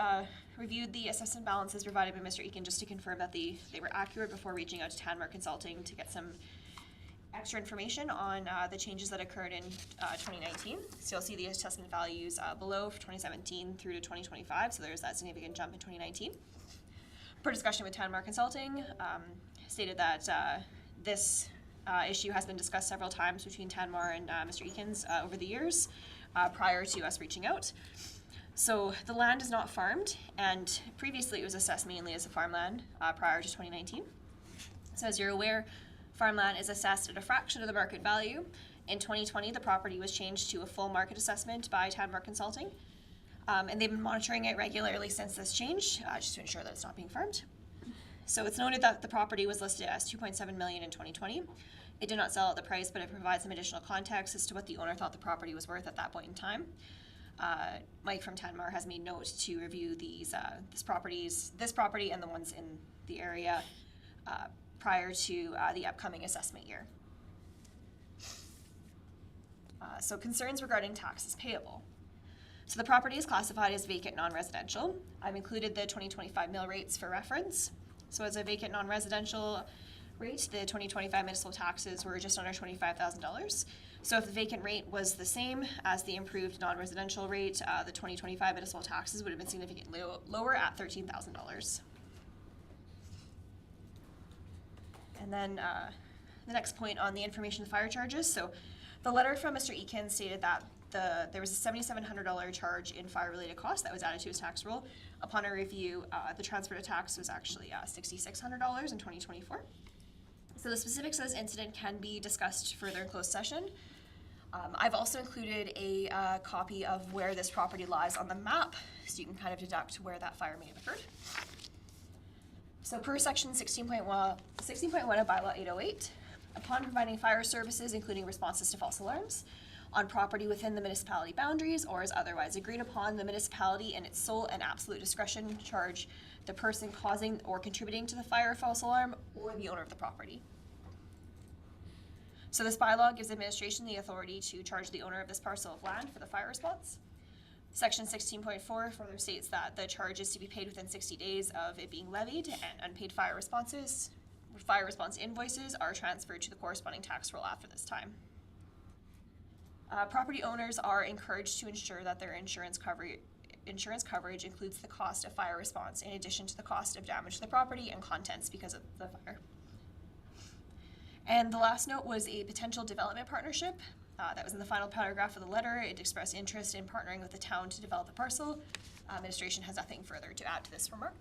Speaker 9: reviewed the assessment balances provided by Mr. Eakin just to confirm that they were accurate before reaching out to Tanmar Consulting to get some extra information on the changes that occurred in 2019. So you'll see the assessment values below for 2017 through to 2025, so there's that significant jump in 2019. Per discussion with Tanmar Consulting, stated that this issue has been discussed several times between Tanmar and Mr. Eakins over the years prior to us reaching out. So the land is not farmed, and previously it was assessed mainly as a farmland prior to 2019. So as you're aware, farmland is assessed at a fraction of the market value. In 2020, the property was changed to a full market assessment by Tanmar Consulting, and they've been monitoring it regularly since this change, just to ensure that it's not being farmed. So it's noted that the property was listed as $2.7 million in 2020. It did not sell at the price, but it provides some additional context as to what the owner thought the property was worth at that point in time. Mike from Tanmar has made note to review this property and the ones in the area prior to the upcoming assessment year. So concerns regarding taxes payable. So the property is classified as vacant non-residential. I've included the 2025 mill rates for reference. So as a vacant non-residential rate, the 2025 municipal taxes were just under $25,000. So if the vacant rate was the same as the improved non-residential rate, the 2025 municipal taxes would have been significantly lower at $13,000. And then the next point on the information of fire charges. So the letter from Mr. Eakin stated that there was a $7,700 charge in fire-related costs that was added to his tax roll. Upon a review, the transfer to tax was actually $6,600 in 2024. So the specifics of this incident can be discussed further in closed session. I've also included a copy of where this property lies on the map, so you can kind of deduct where that fire may have occurred. So per section 16.1 of bylaw 808, upon providing fire services, including responses to false alarms, on property within the municipality boundaries or as otherwise agreed upon, the municipality in its sole and absolute discretion charge the person causing or contributing to the fire or false alarm or the owner of the property. So this bylaw gives administration the authority to charge the owner of this parcel of land for the fire response. Section 16.4 further states that the charge is to be paid within 60 days of it being levied, and unpaid fire response invoices are transferred to the corresponding tax roll after this time. Property owners are encouraged to ensure that their insurance coverage includes the cost of fire response in addition to the cost of damage to the property and contents because of the fire. And the last note was a potential development partnership. That was in the final paragraph of the letter. It expressed interest in partnering with the town to develop the parcel. Administration has nothing further to add to this remark.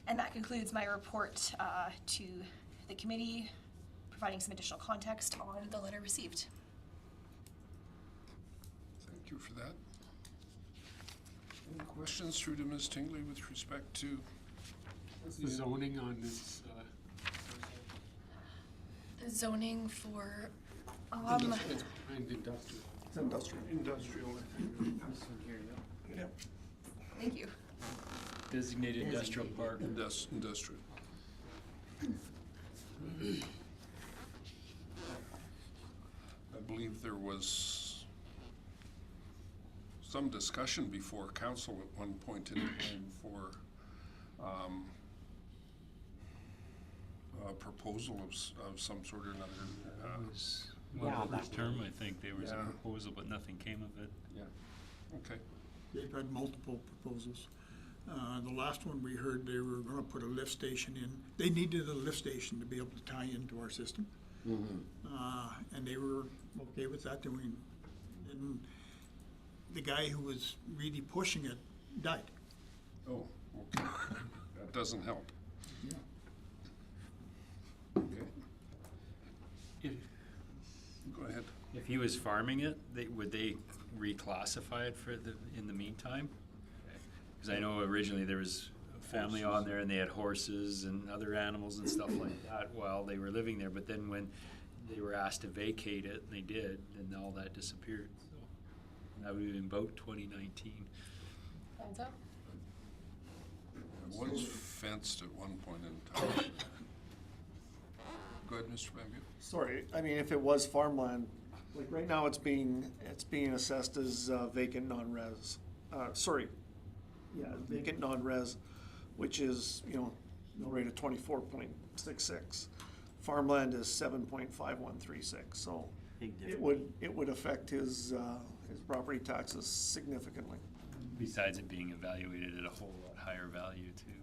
Speaker 9: And that concludes my report to the committee, providing some additional context on the letter received.
Speaker 1: Thank you for that. Any questions through to Ms. Tingley with respect to
Speaker 10: What's the zoning on this?
Speaker 9: The zoning for,
Speaker 10: And industrial.
Speaker 2: It's industrial.
Speaker 1: industrial?
Speaker 10: This one here, yeah.
Speaker 2: Yep.
Speaker 9: thank you.
Speaker 3: Designated industrial park.
Speaker 1: Industrial. I believe there was some discussion before council at one point in time for a proposal of some sort or another.
Speaker 3: It was one other term, I think. There was a
Speaker 1: Yeah.
Speaker 3: proposal, but nothing came of it.
Speaker 1: Yeah. Okay.
Speaker 6: They've had multiple proposals. The last one we heard, they were gonna put a lift station in. They needed a lift station to be able to tie into our system. And they were okay with that, and the guy who was really pushing it died.
Speaker 1: Oh, okay. That doesn't help.
Speaker 6: Yeah.
Speaker 1: Okay. Go ahead.
Speaker 3: If he was farming it, would they reclassify it in the meantime? Because I know originally there was a family on there and they had horses and other animals and stuff like that while they were living there, but then when they were asked to vacate it, and they did, and all that disappeared, so. That would have been about 2019.
Speaker 5: Hands up.
Speaker 1: It was fenced at one point in time. Go ahead, Mr. Van Buren.
Speaker 2: Sorry, I mean, if it was farmland, like right now it's being assessed as vacant non-res. Vacant non-res, which is, mill rate of 24.66. Farmland is 7.5136, so
Speaker 4: Big
Speaker 2: it would affect his property taxes significantly.
Speaker 3: Besides it being evaluated at a whole lot higher value too,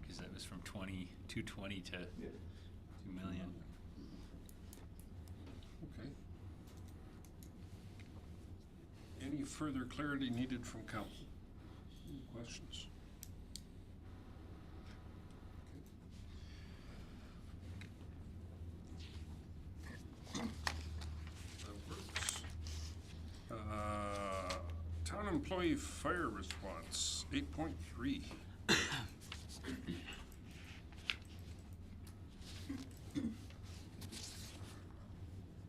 Speaker 3: because that was from 220 to 2 million.
Speaker 1: Okay. Any further clarity needed from council? Any questions? Okay. That works. Town employee fire response, 8.3.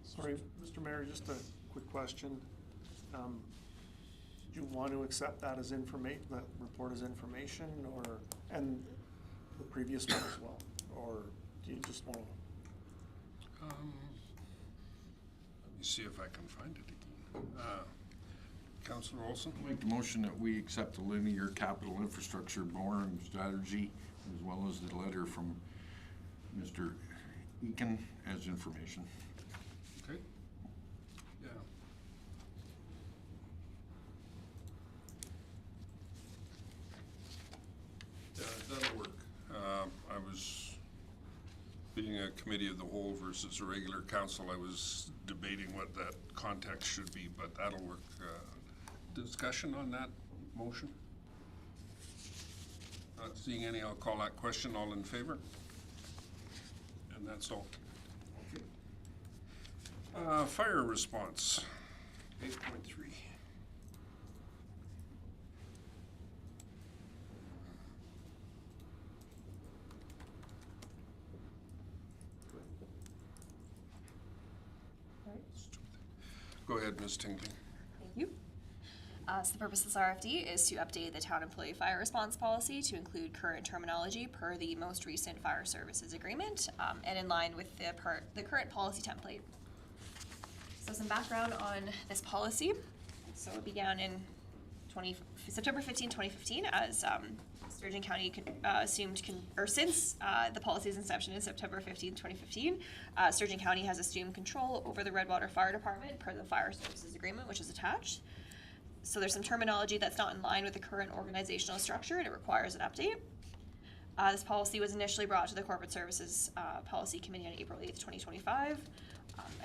Speaker 2: Sorry, Mr. Mayor, just a quick question. Do you want to accept that as that report as information, and the previous one as well? Or do you just want to?
Speaker 1: Let me see if I can find it again. Councilor Olson?
Speaker 8: Make the motion that we accept the linear capital infrastructure borrowing strategy as well as the letter from Mr. Eakin as information.
Speaker 1: Okay. Yeah. Yeah, that'll work. I was, being a committee of the whole versus a regular council, I was debating what that context should be, but that'll work. Discussion on that motion? Not seeing any, I'll call that question. All in favor? And that's all. Okay. Fire response, 8.3. Go ahead, Ms. Tingley.
Speaker 9: Thank you. So the purpose of this RFD is to update the town employee fire response policy to include current terminology per the most recent fire services agreement, and in line with the current policy template. So some background on this policy. So it began in September 15, 2015, as Sturgeon County since the policy's inception in September 15, 2015, Sturgeon County has assumed control over the Redwater Fire Department per the fire services agreement, which is attached. So there's some terminology that's not in line with the current organizational structure, and it requires an update. This policy was initially brought to the Corporate Services Policy Committee on April 8th, 2025.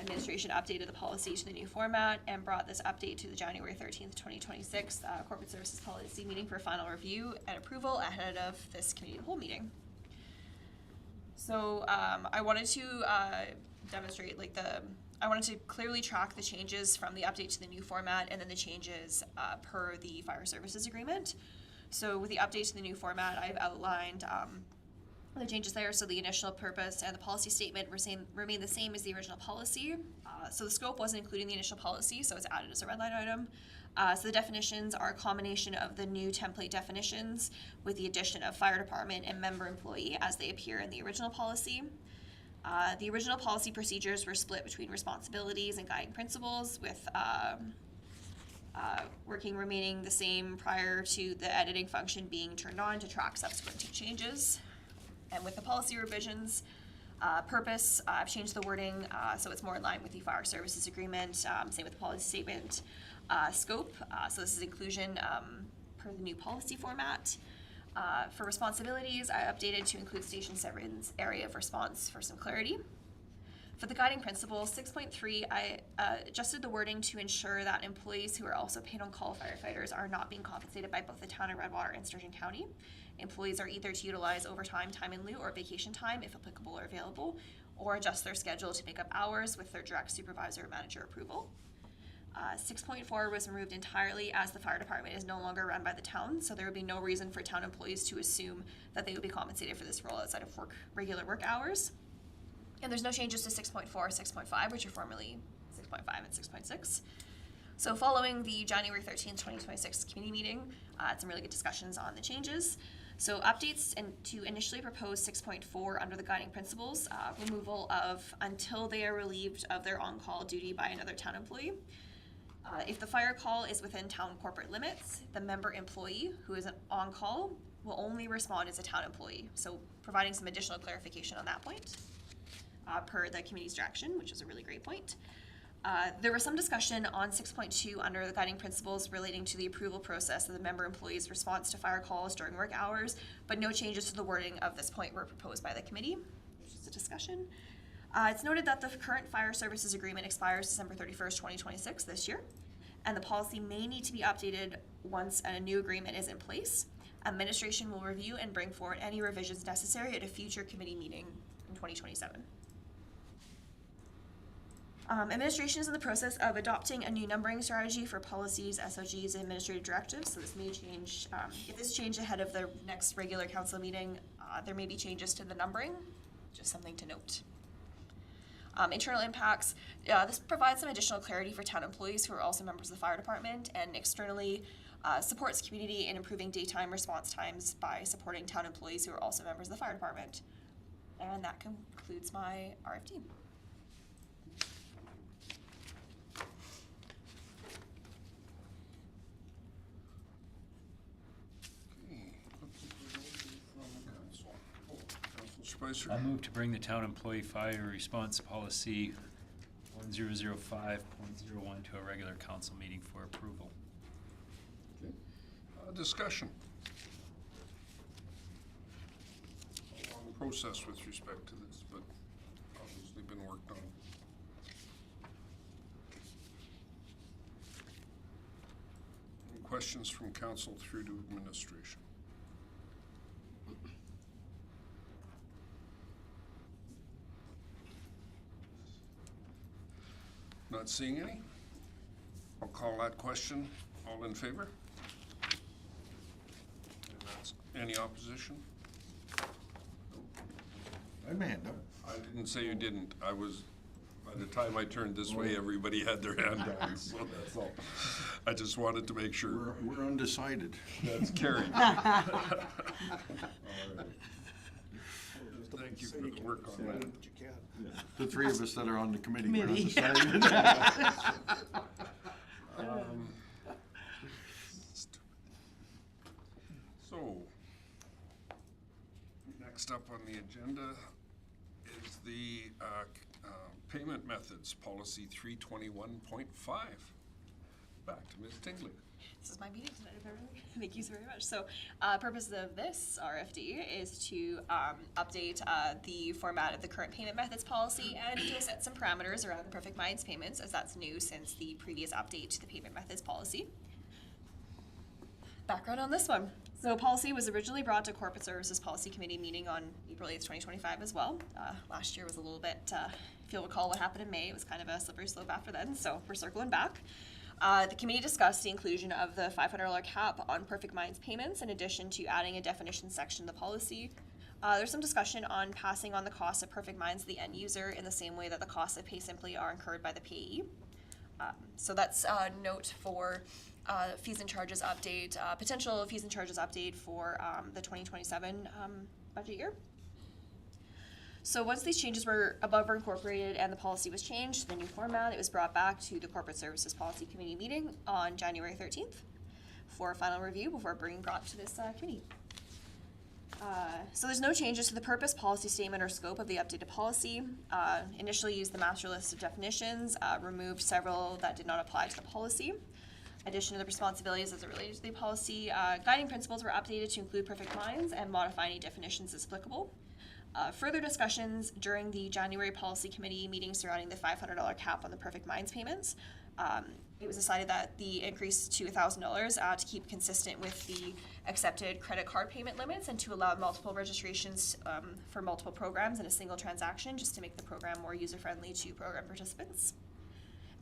Speaker 9: Administration updated the policy to the new format and brought this update to the January 13th, 2026 Corporate Services Policy meeting for final review and approval ahead of this committee of the whole meeting. So I wanted to demonstrate I wanted to clearly track the changes from the update to the new format and then the changes per the fire services agreement. So with the update to the new format, I've outlined the changes there. So the initial purpose and the policy statement remain the same as the original policy. So the scope wasn't including the initial policy, so it's added as a red line item. So the definitions are a combination of the new template definitions with the addition of fire department and member employee as they appear in the original policy. The original policy procedures were split between responsibilities and guiding principles, with working remaining the same prior to the editing function being turned on to track subsequent changes. And with the policy revisions, purpose, I've changed the wording so it's more in line with the fire services agreement, same with the policy statement. scope. So this is inclusion per the new policy format. For responsibilities, I updated to include Station 7's area of response for some clarity. For the guiding principle, 6.3, I adjusted the wording to ensure that employees who are also paid on call firefighters are not being compensated by both the town of Redwater and Sturgeon County. Employees are either to utilize overtime, time in lieu, or vacation time if applicable or available, or adjust their schedule to make up hours with their direct supervisor or manager approval. 6.4 was removed entirely as the fire department is no longer run by the town, so there would be no reason for town employees to assume that they would be compensated for this role outside of regular work hours. And there's no changes to 6.4 or 6.5, which are formerly 6.5 and 6.6. So following the January 13th, 2026 committee meeting, had some really good discussions on the changes. So updates to initially propose 6.4 under the guiding principles, removal of until they are relieved of their on-call duty by another town employee. If the fire call is within town corporate limits, the member employee who is on call will only respond as a town employee. So providing some additional clarification on that point, per the committee's direction, which is a really great point. There was some discussion on 6.2 under the guiding principles relating to the approval process of the member employee's response to fire calls during work hours, but no changes to the wording of this point were proposed by the committee. It's just a discussion. It's noted that the current fire services agreement expires December 31st, 2026 this year, and the policy may need to be updated once a new agreement is in place. Administration will review and bring forward any revisions necessary at a future committee meeting in 2027. Administration is in the process of adopting a new numbering strategy for policies, SOGs, and administrative directives, so this may change. If this changed ahead of the next regular council meeting, there may be changes to the numbering, just something to note. Internal impacts, this provides some additional clarity for town employees who are also members of the fire department, and externally supports community in improving daytime response times by supporting town employees who are also members of the fire department. And that concludes my RFD.
Speaker 1: Spicer.
Speaker 3: I move to bring the town employee fire response policy 1005.01 to a regular council meeting for approval.
Speaker 1: Okay. Discussion. A long process with respect to this, but obviously been worked on. Any questions from council through to administration? Not seeing any? I'll call that question. All in favor? And that's, any opposition?
Speaker 8: I'm hand up.
Speaker 1: I didn't say you didn't. I was, by the time I turned this way, everybody had their hand down, so that's all. I just wanted to make sure.
Speaker 8: We're undecided.
Speaker 1: That's carried. All right. Thank you for the work on that.
Speaker 8: The three of us that are on the committee, we're
Speaker 4: Committee.
Speaker 8: undecided.
Speaker 1: So, next up on the agenda is the payment methods, policy 321.5. Back to Ms. Tingley.
Speaker 9: This is my meeting tonight, everybody. Thank you so very much. So, purpose of this RFD is to update the format of the current payment methods policy and to set some parameters around Perfect Minds payments, as that's new since the previous update to the payment methods policy. Background on this one. So, policy was originally brought to Corporate Services Policy Committee meeting on April 8th, 2025 as well. Last year was a little bit, if you'll recall what happened in May, it was kind of a slippery slope after then, so we're circling back. The committee discussed the inclusion of the $500 cap on Perfect Minds payments in addition to adding a definition section to the policy. There's some discussion on passing on the cost of Perfect Minds to the end user in the same way that the costs of PaySimply are incurred by the payee. So that's a note for fees and charges update, potential fees and charges update for the 2027 budget year. So once these changes were above incorporated and the policy was changed to the new format, it was brought back to the Corporate Services Policy Committee meeting on January 13th for a final review before being brought to this committee. So there's no changes to the purpose, policy statement, or scope of the updated policy. Initially used the master list of definitions, removed several that did not apply to the policy. Addition to the responsibilities as it related to the policy, guiding principles were updated to include perfect minds and modify any definitions as applicable. Further discussions during the January Policy Committee meeting surrounding the $500 cap on the Perfect Minds payments. It was decided that the increase to $1,000 to keep consistent with the accepted credit card payment limits and to allow multiple registrations for multiple programs in a single transaction, just to make the program more user-friendly to program participants.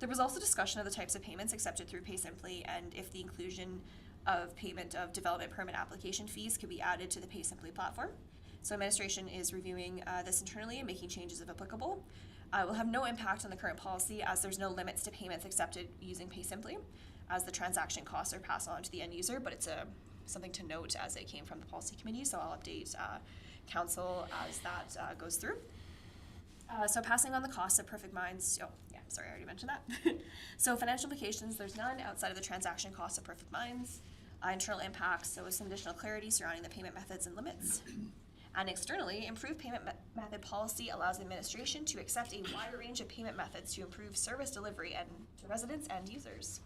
Speaker 9: There was also discussion of the types of payments accepted through PaySimply and if the inclusion of payment of development permit application fees could be added to the PaySimply platform. So administration is reviewing this internally and making changes if applicable. It will have no impact on the current policy as there's no limits to payments accepted using PaySimply, as the transaction costs are passed on to the end user, but it's something to note as it came from the policy committee, so I'll update council as that goes through. So passing on the costs of Perfect Minds, oh yeah, sorry, I already mentioned that. So financial implications, there's none outside of the transaction costs of Perfect Minds. Internal impacts, so with some additional clarity surrounding the payment methods and limits. And externally, improved payment method policy allows administration to accept a wider range of payment methods to improve service delivery and to residents and users.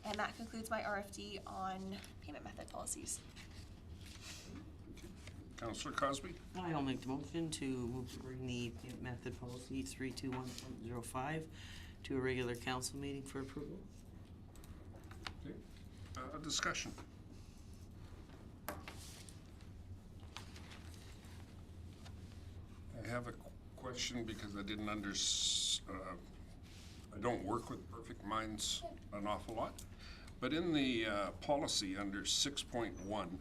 Speaker 9: And that concludes my RFD on payment method policies.
Speaker 1: Councillor Cosby?
Speaker 4: I'll make the motion to move to bring the payment method policy 321.05 to a regular council meeting for approval.
Speaker 1: Okay. Discussion. I have a question because I didn't I don't work with Perfect Minds an awful lot. But in the policy under 6.1,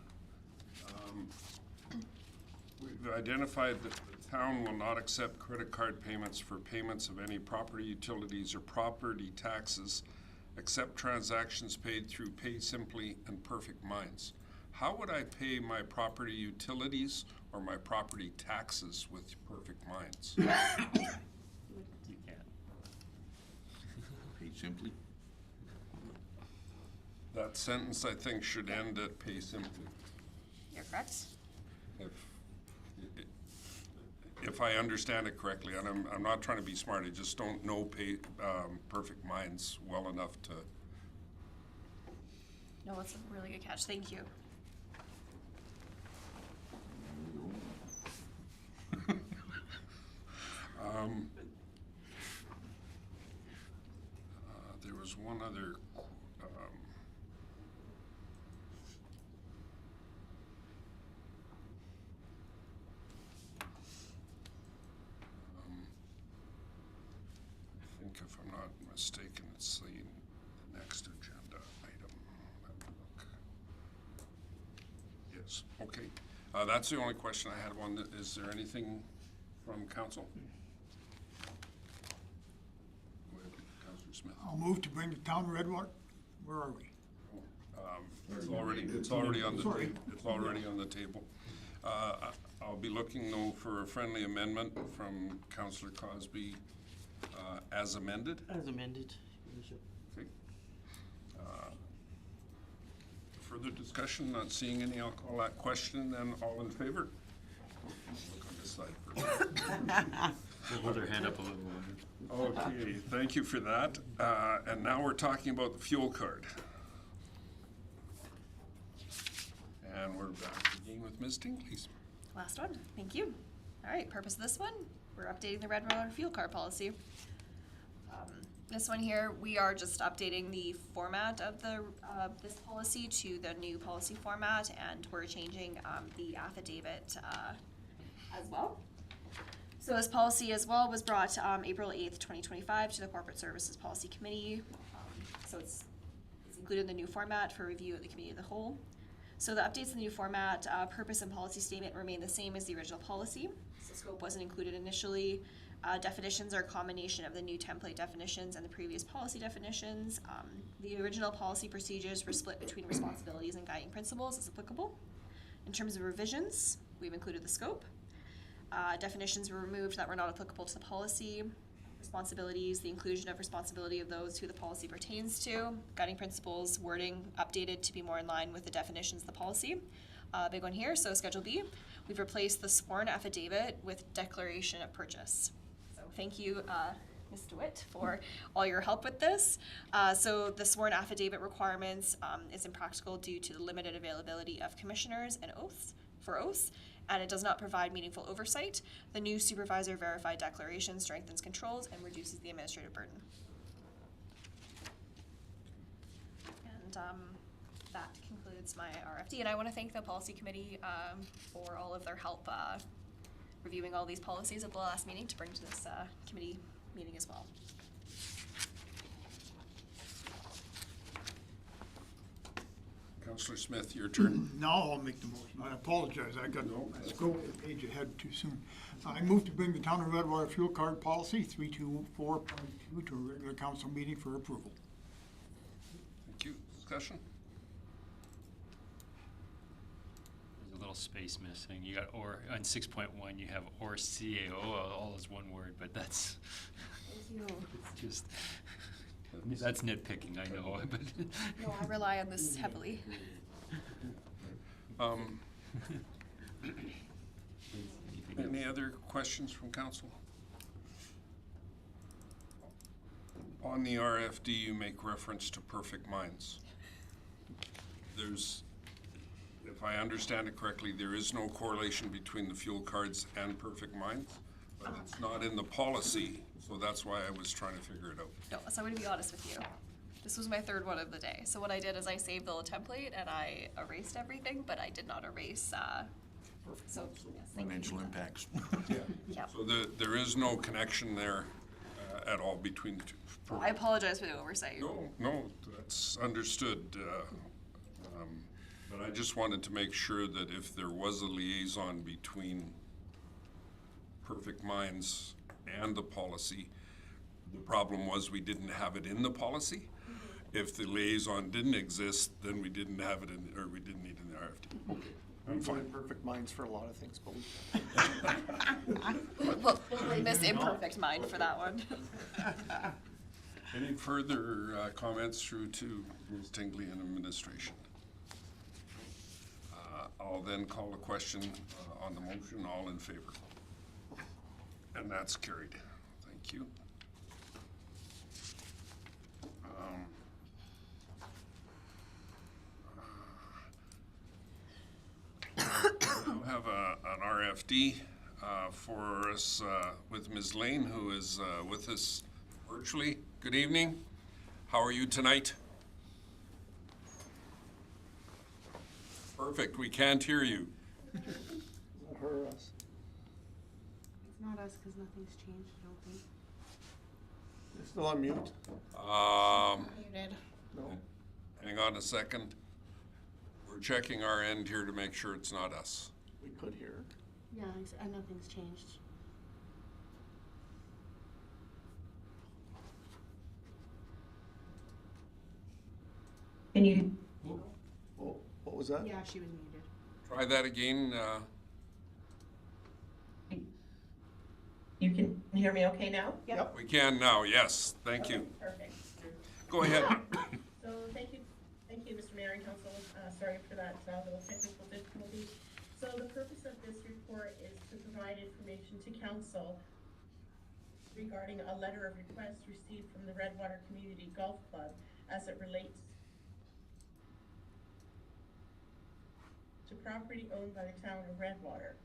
Speaker 1: we've identified that the town will not accept credit card payments for payments of any property utilities or property taxes except transactions paid through PaySimply and Perfect Minds. How would I pay my property utilities or my property taxes with Perfect Minds?
Speaker 3: You can't.
Speaker 8: Pay simply.
Speaker 1: That sentence, I think, should end at PaySimply.
Speaker 9: You're correct.
Speaker 1: If I understand it correctly, and I'm not trying to be smart, I just don't know Perfect Minds well enough to.
Speaker 9: No, that's a really good catch. Thank you.
Speaker 1: There was one other. I think if I'm not mistaken, it's the next agenda item. Let me look. Yes, okay. That's the only question I had. Is there anything from council? Go ahead, Councillor Smith.
Speaker 6: I'll move to bring the town of Redwater. Where are we?
Speaker 1: It's already on the
Speaker 6: Sorry.
Speaker 1: table. It's already on the table. I'll be looking though for a friendly amendment from Councillor Cosby as amended.
Speaker 4: As amended, Your Worship.
Speaker 1: Okay. Further discussion, not seeing any, I'll call that question, then all in favor? Look on this side first.
Speaker 3: Hold her hand up a little longer.
Speaker 1: Okay, thank you for that. And now we're talking about the fuel card. And we're back again with Ms. Dingley.
Speaker 9: Last one. Thank you. All right, purpose of this one, we're updating the Redwater fuel card policy. This one here, we are just updating the format of the this policy to the new policy format, and we're changing the affidavit as well. So this policy as well was brought April 8th, 2025 to the Corporate Services Policy Committee. So it's included in the new format for review of the committee of the whole. So the updates in the new format, purpose and policy statement remain the same as the original policy. So scope wasn't included initially. Definitions are a combination of the new template definitions and the previous policy definitions. The original policy procedures were split between responsibilities and guiding principles as applicable. In terms of revisions, we've included the scope. Definitions were removed that were not applicable to the policy. Responsibilities, the inclusion of responsibility of those who the policy pertains to. Guiding principles, wording updated to be more in line with the definitions of the policy. Big one here, so Schedule B, we've replaced the sworn affidavit with declaration of purchase. So thank you, Ms. DeWitt, for all your help with this. So the sworn affidavit requirements is impractical due to the limited availability of commissioners and oaths, and it does not provide meaningful oversight. The new supervisor verified declaration strengthens controls and reduces the administrative burden. And that concludes my RFD, and I want to thank the policy committee for all of their help reviewing all these policies at the last meeting to bring to this committee meeting as well.
Speaker 1: Councillor Smith, your turn.
Speaker 6: Now I'll make the motion. I apologize, I scrolled the page ahead too soon. I move to bring the Town of Redwater fuel card policy 324.2 to a regular council meeting for approval.
Speaker 1: Thank you. Discussion?
Speaker 3: There's a little space missing. You got or, on 6.1, you have or CAO, all is one word, but that's, it's just, that's nitpicking, I know, but.
Speaker 9: No, I rely on this heavily.
Speaker 1: Any other questions from council? On the RFD, you make reference to Perfect Minds. There's, if I understand it correctly, there is no correlation between the fuel cards and Perfect Minds, but it's not in the policy, so that's why I was trying to figure it out.
Speaker 9: No, so I'm going to be honest with you. This was my third one of the day. So what I did is I saved the template and I erased everything, but I did not erase. So yes, thank you.
Speaker 8: Financial impacts.
Speaker 9: Yeah.
Speaker 1: So there is no connection there at all between the two.
Speaker 9: I apologize for the oversight.
Speaker 1: No, that's understood. But I just wanted to make sure that if there was a liaison between Perfect Minds and the policy, the problem was we didn't have it in the policy. If the liaison didn't exist, then we didn't have it in, or we didn't need it in the RFD. Okay.
Speaker 2: We find perfect minds for a lot of things, but
Speaker 9: We'll blame this imperfect mind for that one.
Speaker 1: Any further comments through to Ms. Tingley and administration? I'll then call a question on the motion. All in favor? And that's carried. Thank you. We'll have an RFD for us with Ms. Lane, who is with us virtually. Good evening. How are you tonight? Perfect. We can't hear you.
Speaker 2: is that her or us?
Speaker 4: It's not us, because nothing's changed, I don't think.
Speaker 2: You're still on mute?
Speaker 9: Muted.
Speaker 2: No.
Speaker 1: Hang on a second. We're checking our end here to make sure it's not us.
Speaker 2: We could hear.
Speaker 4: Yeah, nothing's changed.
Speaker 11: Can you,
Speaker 2: Oh, what was that?
Speaker 4: Yeah, she was muted.
Speaker 1: Try that again.
Speaker 11: you can hear me okay now?
Speaker 2: Yep.
Speaker 1: We can now, yes. Thank you.
Speaker 11: Perfect.
Speaker 1: Go ahead.
Speaker 11: So thank you, Mr. Mayor and Council. Sorry for that little technical difficulty. So the purpose of this report is to provide information to Council regarding a letter of request received from the Redwater Community Golf Club as it relates to property owned by the town of Redwater.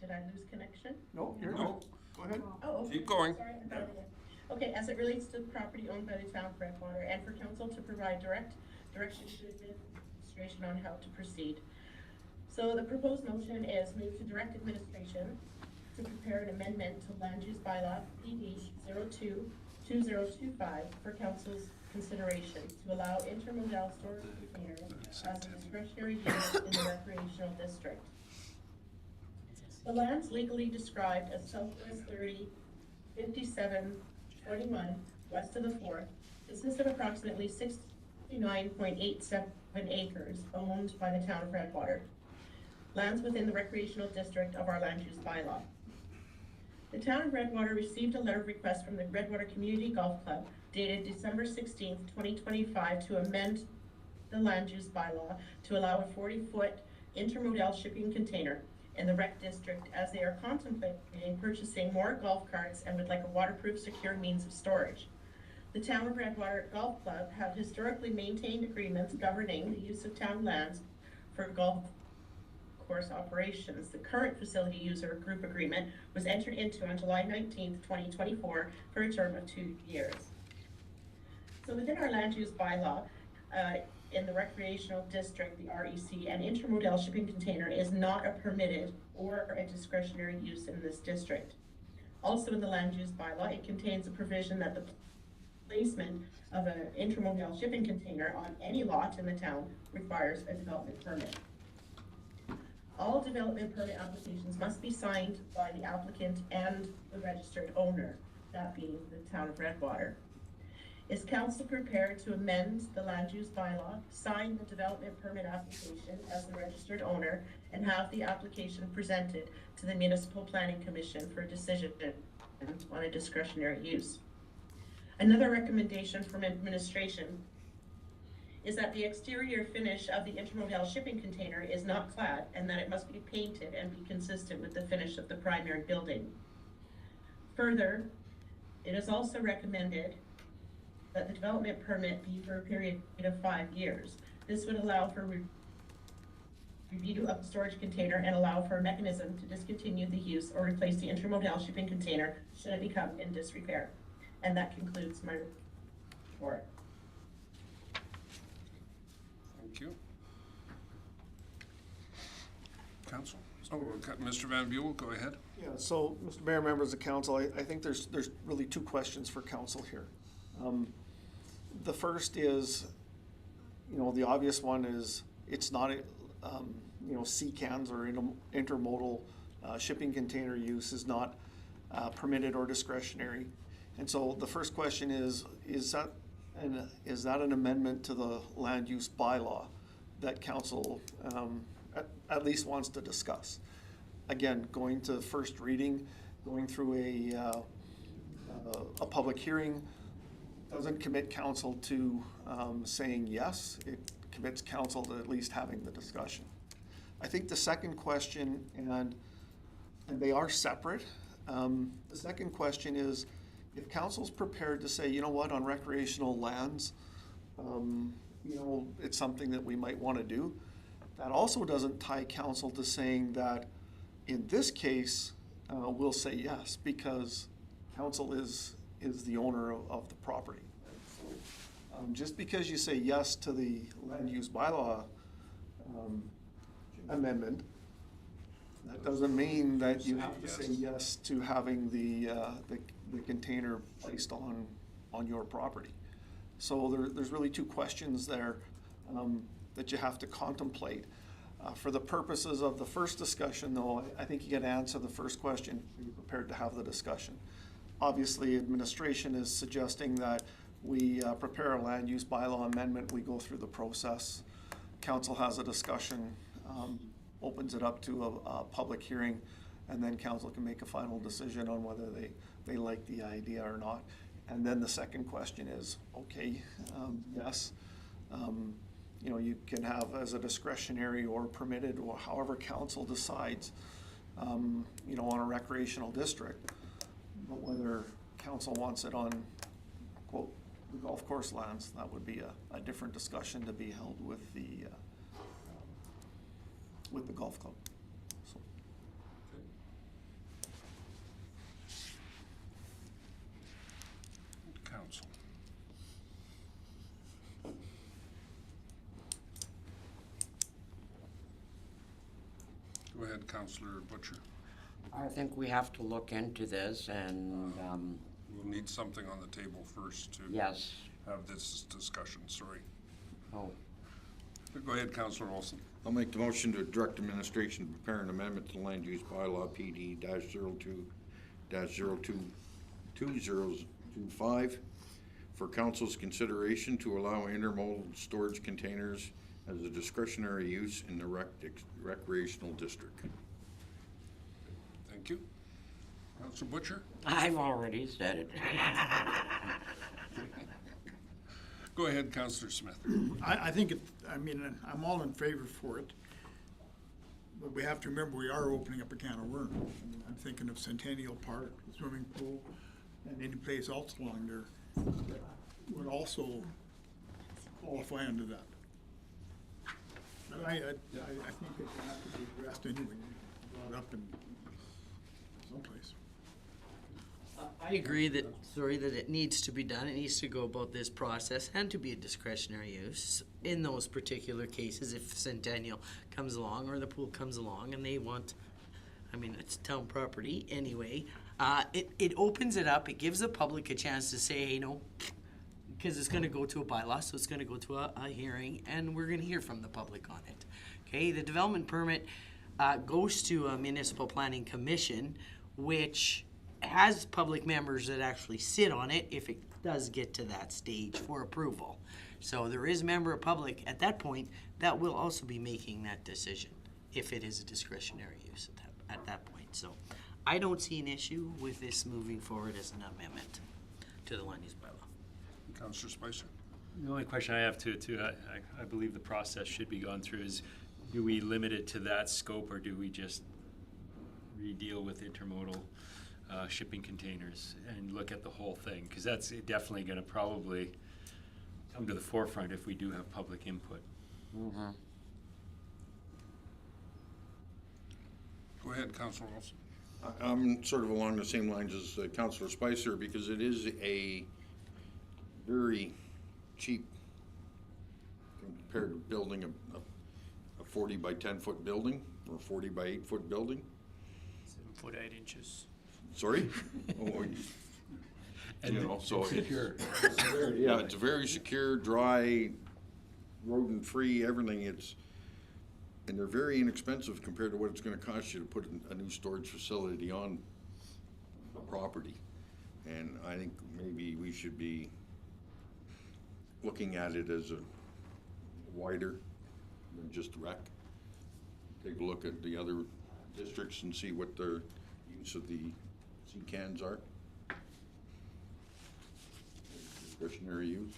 Speaker 11: Did I lose connection?
Speaker 2: No, you're
Speaker 1: No.
Speaker 2: good. Go ahead.
Speaker 11: Oh,
Speaker 1: Keep going.
Speaker 11: sorry, I thought it was- Okay, as it relates to property owned by the town of Redwater, and for council to provide direction to administration on how to proceed. So the proposed motion is move to direct administration to prepare an amendment to land use bylaw PD 02-2025 for council's consideration to allow intermodal storage containers as a discretionary use in the recreational district. The lands legally described as Southwest 30, 5721, west of the 4th, consist of approximately 69.87 acres owned by the town of Redwater. Lands within the recreational district of our land use bylaw. The town of Redwater received a letter of request from the Redwater Community Golf Club dated December 16th, 2025 to amend the land use bylaw to allow a 40-foot intermodal shipping container in the rec district as they are contemplating purchasing more golf carts and would like a waterproof, secure means of storage. The Town of Redwater Golf Club have historically maintained agreements governing the use of town lands for golf course operations. The current facility user group agreement was entered into on July 19th, 2024 for a term of 2 years. So within our land use bylaw, in the recreational district, the REC, an intermodal shipping container is not a permitted or a discretionary use in this district. Also in the land use bylaw, it contains a provision that the placement of an intermodal shipping container on any lot in the town requires a development permit. All development permit applications must be signed by the applicant and the registered owner, that being the Town of Redwater. Is council prepared to amend the land use bylaw, sign the development permit application as the registered owner, and have the application presented to the Municipal Planning Commission for a decision on a discretionary use? Another recommendation from administration is that the exterior finish of the intermodal shipping container is not clad and that it must be painted and be consistent with the finish of the primary building. Further, it is also recommended that the development permit be for a period of 5 years. This would allow for review of the storage container and allow for a mechanism to discontinue the use or replace the intermodal shipping container should it become in disrepair. And that concludes my report.
Speaker 1: Thank you. Council? Oh, Mr. Van Buell, go ahead.
Speaker 2: Yeah, so, Mr. Mayor, members of council, I think there's really 2 questions for council here. The first is, the obvious one is, it's not, sea cans or intermodal shipping container use is not permitted or discretionary. And so the first question is that an amendment to the land use bylaw that council at least wants to discuss? Again, going to first reading, going through a public hearing doesn't commit council to saying yes. It commits council to at least having the discussion. I think the second question, and they are separate, the second question is, if council's prepared to say, you know what, on recreational lands, it's something that we might want to do, that also doesn't tie council to saying that in this case, we'll say yes, because council is the owner of the property. Just because you say yes to the land use bylaw amendment, that doesn't mean that you have to say yes to having the container placed on your property. So there's really 2 questions there that you have to contemplate. For the purposes of the first discussion, though, I think you can answer the first question, be prepared to have the discussion. Obviously, administration is suggesting that we prepare a land use bylaw amendment, we go through the process, council has a discussion, opens it up to a public hearing, and then council can make a final decision on whether they like the idea or not. And then the second question is, okay, yes, you can have as a discretionary or permitted, or however council decides, on a recreational district. But whether council wants it on, quote, the golf course lands, that would be a different discussion to be held with the golf club. So.
Speaker 1: Council. Go ahead, Councillor Butcher.
Speaker 12: I think we have to look into this and,
Speaker 1: We'll need something on the table first to
Speaker 12: yes.
Speaker 1: have this discussion, sorry.
Speaker 12: Oh,
Speaker 1: Go ahead, Councillor Olson.
Speaker 8: I'll make the motion to direct administration to prepare an amendment to the land use bylaw PD-02-02025 for council's consideration to allow intermodal storage containers as a discretionary use in the recreational district.
Speaker 1: Thank you. Councillor Butcher?
Speaker 12: I've already said it.
Speaker 1: Go ahead, Councillor Smith.
Speaker 6: I think I'm all in favor for it. But we have to remember, we are opening up a can of worms. I mean, I'm thinking of Centennial Park, swimming pool, and any place else along there that would also qualify under that. But I think it has to be addressed anyway, brought up in someplace.
Speaker 4: I agree that, that it needs to be done, it needs to go about this process and to be a discretionary use in those particular cases if Centennial comes along or the pool comes along and they want, I mean, it's town property anyway. It opens it up, it gives the public a chance to say, hey, no, because it's gonna go to a bylaw, so it's gonna go to a hearing and we're gonna hear from the public on it. Okay, the development permit goes to a municipal planning commission, which has public members that actually sit on it if it does get to that stage for approval. So there is a member of public at that point that will also be making that decision if it is a discretionary use at that point. So I don't see an issue with this moving forward as an amendment to the land use bylaw.
Speaker 1: Councillor Spicer?
Speaker 3: The only question I have too, I believe the process should be gone through is, do we limit it to that scope or do we just re-deal with intermodal shipping containers and look at the whole thing? Because that's definitely going to probably come to the forefront if we do have public input.
Speaker 1: Go ahead, Councillor Wilson.
Speaker 8: I'm sort of along the same lines as Councillor Spicer, because it is a very cheap compared to building a 40 by 10 foot building or 40 by 8 foot building.
Speaker 7: 7 foot 8 inches.
Speaker 8: Sorry? Oh,
Speaker 3: And
Speaker 8: you know, so
Speaker 3: secure.
Speaker 8: yeah, it's very secure, dry, rodent-free, everything. And they're very inexpensive compared to what it's gonna cost you to put a new storage facility on a property. And I think maybe we should be looking at it as a wider than just rec. Take a look at the other districts and see what their use of the sea cans are. Discretionary use.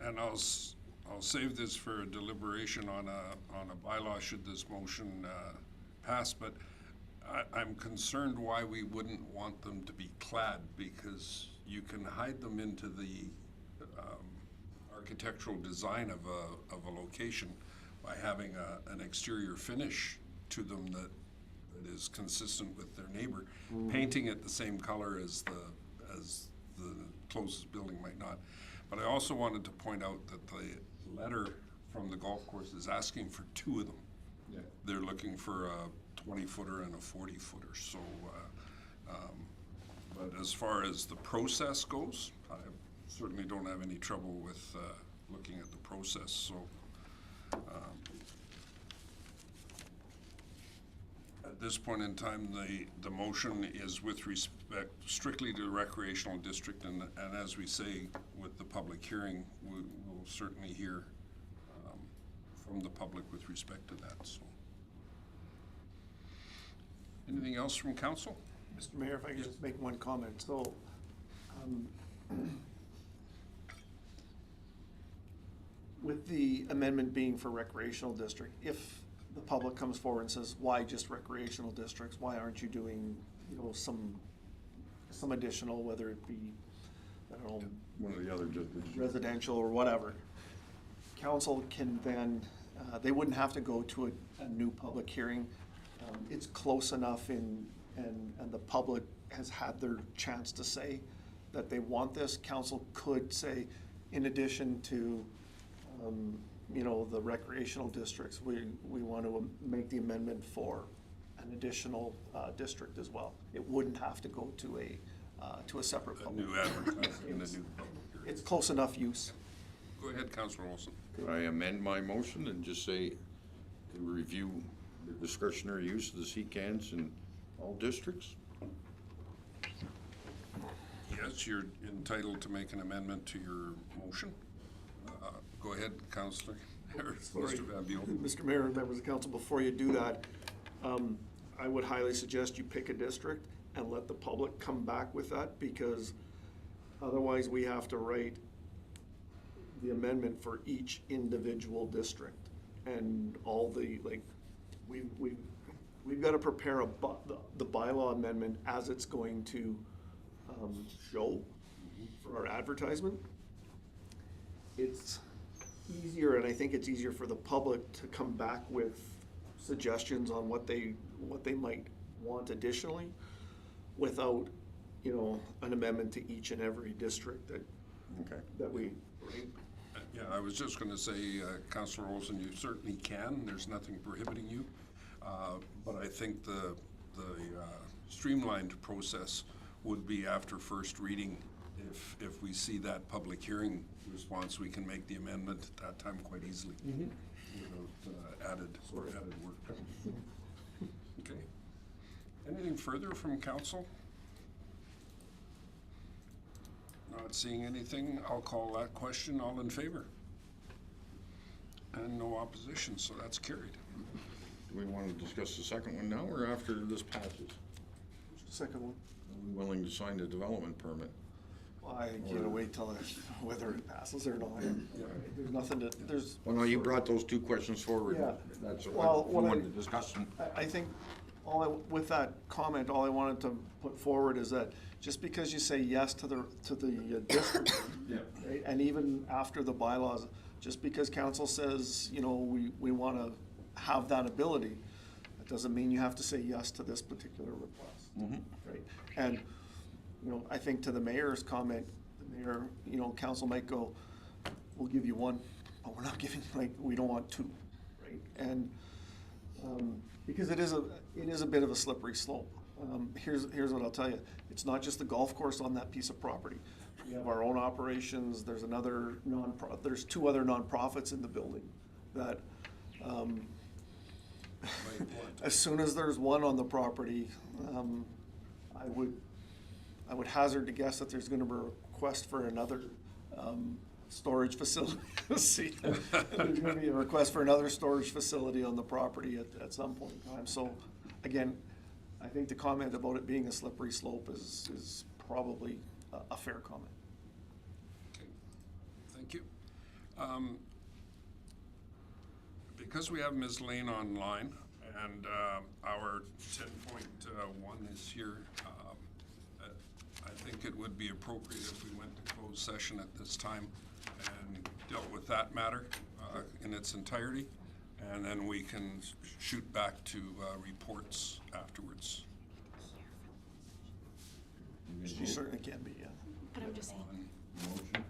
Speaker 1: And I'll save this for deliberation on a bylaw should this motion pass, but I'm concerned why we wouldn't want them to be clad, because you can hide them into the architectural design of a location by having an exterior finish to them that is consistent with their neighbor. Painting it the same color as the closest building might not. But I also wanted to point out that the letter from the golf course is asking for 2 of them.
Speaker 8: Yeah.
Speaker 1: They're looking for a 20-footer and a 40-footer, so, but as far as the process goes, I certainly don't have any trouble with looking at the process, so. At this point in time, the motion is with respect strictly to the recreational district, and as we say, with the public hearing, we'll certainly hear from the public with respect to that, so. Anything else from council?
Speaker 2: Mr. Mayor, if I could just make one comment. So, with the amendment being for recreational district, if the public comes forward and says, why just recreational districts? Why aren't you doing, some additional, whether it be, I don't know,
Speaker 8: One of the other districts.
Speaker 2: residential or whatever? Council can then, they wouldn't have to go to a new public hearing. It's close enough and the public has had their chance to say that they want this. Council could say, in addition to, the recreational districts, we want to make the amendment for an additional district as well. It wouldn't have to go to a separate
Speaker 1: A
Speaker 2: public.
Speaker 1: new advertising and a new public hearing.
Speaker 2: It's close enough use.
Speaker 1: Go ahead, Councillor Olson.
Speaker 8: Could I amend my motion and just say to review the discretionary use of the sea cans in all districts?
Speaker 1: Yes, you're entitled to make an amendment to your motion. Go ahead, Councillor, or Mr. Van Beal.
Speaker 2: Mr. Mayor and members of council, before you do that, I would highly suggest you pick a district and let the public come back with that, because otherwise we have to write the amendment for each individual district. And all the, like, we've got to prepare the bylaw amendment as it's going to show for our advertisement. It's easier, and I think it's easier for the public to come back with suggestions on what they might want additionally, without, you know, an amendment to each and every district that we, right?
Speaker 1: Yeah, I was just gonna say, Councillor Olson, you certainly can, there's nothing prohibiting you. But I think the streamlined process would be after first reading. If we see that public hearing response, we can make the amendment at that time quite easily. Without added work. Okay. Anything further from council? Not seeing anything, I'll call that question. All in favor? And no opposition, so that's carried.
Speaker 8: Do we want to discuss the second one now, or after this passes?
Speaker 2: Second one.
Speaker 8: Are we willing to sign the development permit?
Speaker 2: Well, I can't wait till whether it passes or not. There's nothing to, there's.
Speaker 8: Well, no, you brought those two questions forward.
Speaker 2: Yeah.
Speaker 8: That's
Speaker 2: Well,
Speaker 8: what
Speaker 2: what
Speaker 8: we
Speaker 2: I-
Speaker 8: wanted to discuss them.
Speaker 2: I think with that comment, all I wanted to put forward is that just because you say yes to the district, right, and even after the bylaws, just because council says, you know, we want to have that ability, that doesn't mean you have to say yes to this particular request, right? And, you know, I think to the mayor's comment, the mayor, you know, council might go, we'll give you one, but we're not giving, like, we don't want two, right? And, because it is a bit of a slippery slope. Here's what I'll tell you. It's not just the golf course on that piece of property. We have our own operations. There's there's two other nonprofits in the building that, as soon as there's one on the property, I would hazard to guess that there's gonna be a request for another, storage facility. There's gonna be a request for another storage facility on the property at some point in time. So, again, I think the comment about it being a slippery slope is probably a fair comment.
Speaker 1: Okay. Thank you. Because we have Ms. Lane online and our 10.1 is here, I think it would be appropriate if we went to closed session at this time and dealt with that matter in its entirety, and then we can shoot back to reports afterwards.
Speaker 2: She certainly can be, yeah.
Speaker 5: But I'm just saying.
Speaker 8: Motion?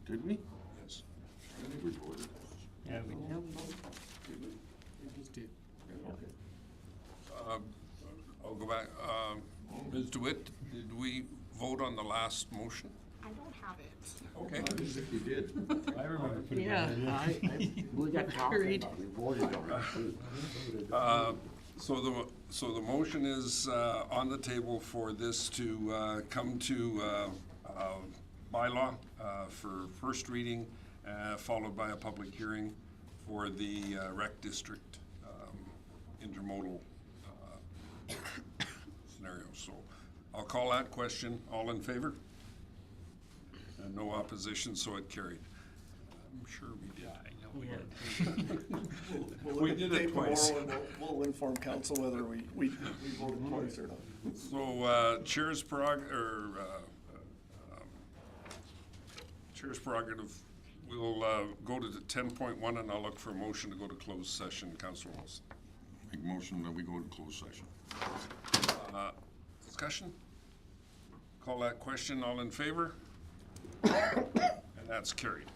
Speaker 8: Did we?
Speaker 1: Yes.
Speaker 8: I think we voted.
Speaker 3: Yeah, we
Speaker 10: Just did.
Speaker 1: I'll go back. Ms. DeWitt, did we vote on the last motion?
Speaker 11: I don't have it.
Speaker 1: Okay.
Speaker 8: I think we did.
Speaker 3: I remember putting
Speaker 4: Yeah.
Speaker 3: that in.
Speaker 12: We got
Speaker 4: Agreed.
Speaker 12: talking, we voted on it.
Speaker 1: So the motion is on the table for this to come to bylaw for first reading, followed by a public hearing for the rec district intermodal scenario. So I'll call that question. All in favor? And no opposition, so it carried. I'm sure we did.
Speaker 2: We'll
Speaker 1: We
Speaker 2: look at
Speaker 1: did
Speaker 2: the
Speaker 1: it
Speaker 2: tape
Speaker 1: twice.
Speaker 2: tomorrow and we'll inform council whether we voted twice or not.
Speaker 1: So, chair's prerogative, we'll go to the 10.1 and I'll look for a motion to go to closed session. Councilor Wilson.
Speaker 8: Make motion that we go to closed session.
Speaker 1: Discussion? Call that question. All in favor? And that's carried.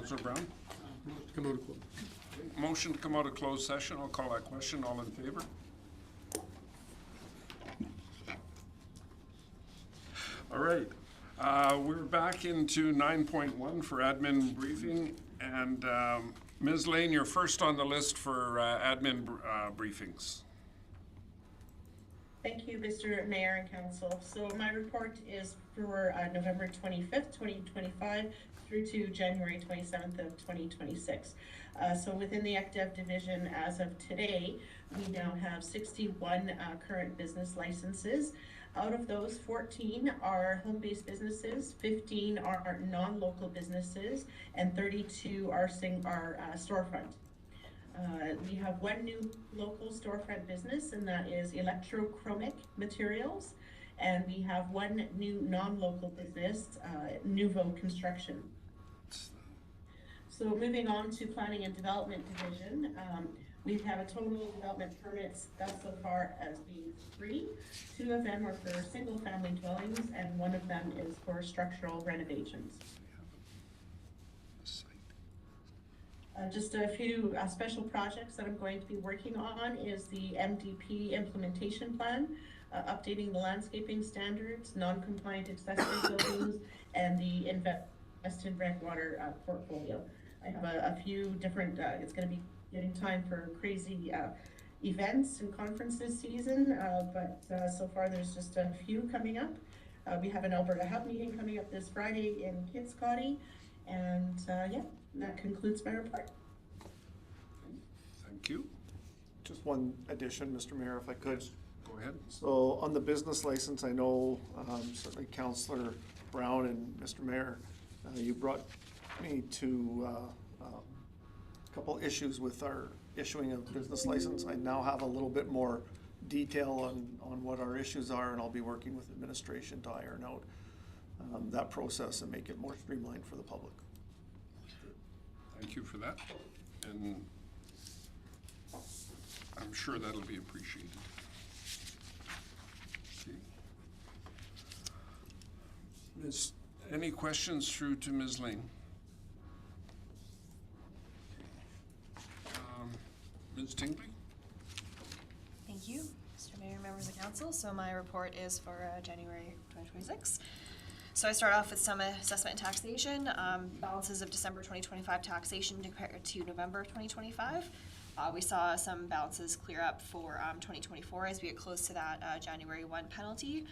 Speaker 1: Councillor Brown?
Speaker 10: Come out of close.
Speaker 1: Motion to come out of closed session. I'll call that question. All in favor? All right. We're back into 9.1 for admin briefing. And Ms. Lane, you're first on the list for admin briefings.
Speaker 11: Thank you, Mr. Mayor and Council. So my report is for November 25th, 2025 through to January 27th of 2026. So within the ECDEV division as of today, we now have 61 current business licenses. Out of those, 14 are home-based businesses, 15 are non-local businesses, and 32 are storefront. We have one new local storefront business, and that is Electrochromic Materials. And we have one new non-local business, Nuvo Construction. So moving on to Planning and Development Division, we have a total development permits thus so far as being 3. 2 of them are for single-family dwellings, and 1 of them is for structural renovations. Just a few special projects that I'm going to be working on is the MDP implementation plan, updating the landscaping standards, non-compliant accessory buildings, and the invested rent water portfolio. I have a few different, it's going to be getting time for crazy events and conferences season, but so far there's just a few coming up. We have an Alberta Hub meeting coming up this Friday in Kitscoty, and yeah, that concludes my report.
Speaker 1: Thank you.
Speaker 2: Just one addition, Mr. Mayor, if I could.
Speaker 1: Go ahead.
Speaker 2: So on the business license, I know certainly Councillor Brown and Mr. Mayor, you brought me to a couple issues with our issuing of business license. I now have a little bit more detail on what our issues are, and I'll be working with administration to iron out that process and make it more streamlined for the public.
Speaker 1: Thank you for that. And I'm sure that'll be appreciated. Okay. Any questions through to Ms. Lane? Ms. Tingley?
Speaker 9: Thank you, Mr. Mayor, members of council. So my report is for January 2026. So I start off with some assessment and taxation, balances of December 2025 taxation compared to November 2025. We saw some balances clear up for 2024 as we get close to that January 1 penalty.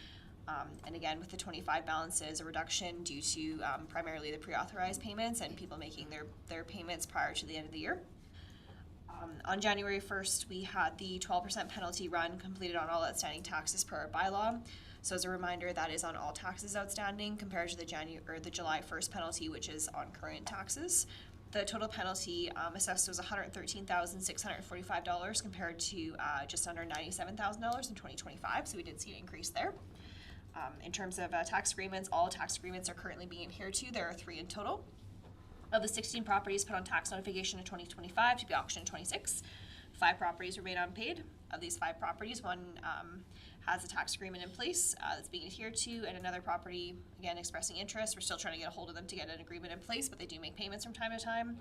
Speaker 9: And again, with the 25 balances, a reduction due to primarily the pre-authorized payments and people making their payments prior to the end of the year. On January 1st, we had the 12% penalty run completed on all outstanding taxes per our bylaw. So as a reminder, that is on all taxes outstanding compared to the July 1st penalty, which is on current taxes. The total penalty assessed was $113,645 compared to just under $97,000 in 2025. So we did see an increase there. In terms of tax agreements, all tax agreements are currently being adhered to. There are 3 in total. Of the 16 properties put on tax notification in 2025 to be auctioned in 26, 5 properties remain unpaid. Of these 5 properties, 1 has a tax agreement in place that's being adhered to, and another property, again, expressing interest. We're still trying to get a hold of them to get an agreement in place, but they do make payments from time to time.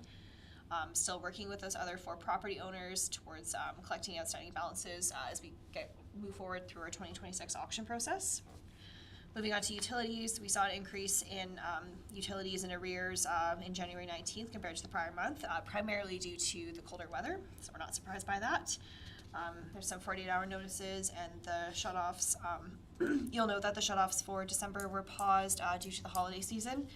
Speaker 9: Still working with those other 4 property owners towards collecting outstanding balances as we move forward through our 2026 auction process. Moving on to utilities, we saw an increase in utilities and arrears in January 19th compared to the prior month, primarily due to the colder weather, so we're not surprised by that. There's some 48-hour notices and the shutoffs. You'll note that the shutoffs for December were paused due to the holiday season.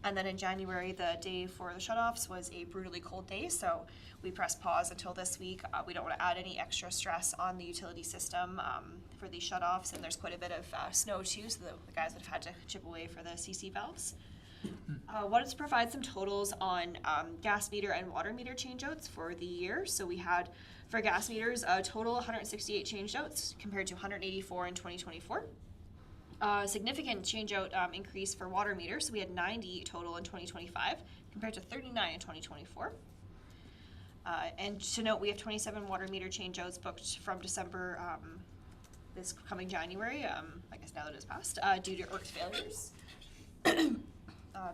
Speaker 9: And then in January, the day for the shutoffs was a brutally cold day, so we pressed pause until this week. We don't want to add any extra stress on the utility system for these shutoffs, and there's quite a bit of snow too, so the guys would have had to chip away for the CC valves. Wanted to provide some totals on gas meter and water meter changeouts for the year. So we had, for gas meters, a total 168 changeouts compared to 184 in 2024. Significant changeout increase for water meters. So we had 90 total in 2025 compared to 39 in 2024. And to note, we have 27 water meter changeouts booked from December this coming January, I guess now that it's passed, due to earth failures.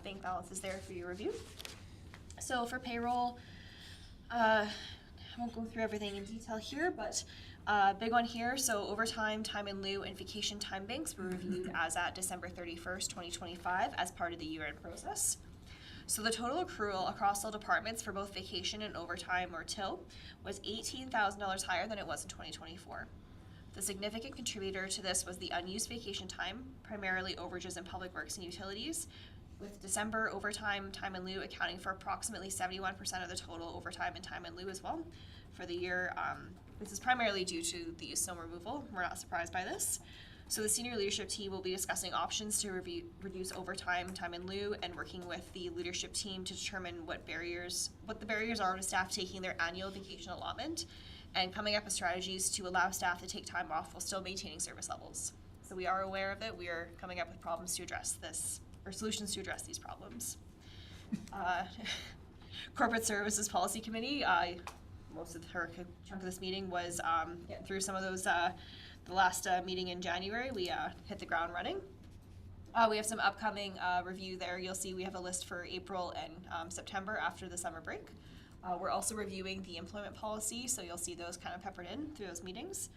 Speaker 9: Bank balance is there for your review. So for payroll, I won't go through everything in detail here, but big one here. So overtime, time in lieu, and vacation time banks were reviewed as at December 31st, 2025 as part of the year-end process. So the total accrual across all departments for both vacation and overtime or TIL was $18,000 higher than it was in 2024. The significant contributor to this was the unused vacation time, primarily overages in public works and utilities, with December overtime, time in lieu accounting for approximately 71% of the total overtime and time in lieu as well for the year. This is primarily due to the snow removal. We're not surprised by this. So the senior leadership team will be discussing options to reduce overtime, time in lieu, and working with the leadership team to determine what the barriers are to staff taking their annual vacation allotment, and coming up with strategies to allow staff to take time off while still maintaining service levels. So we are aware of it. We are coming up with problems to address this, or solutions to address these problems. Corporate Services Policy Committee, most of her chunk of this meeting was getting through some of those. The last meeting in January, we hit the ground running. We have some upcoming review there. You'll see we have a list for April and September after the summer break. We're also reviewing the employment policy, so you'll see those kind of peppered in through those meetings.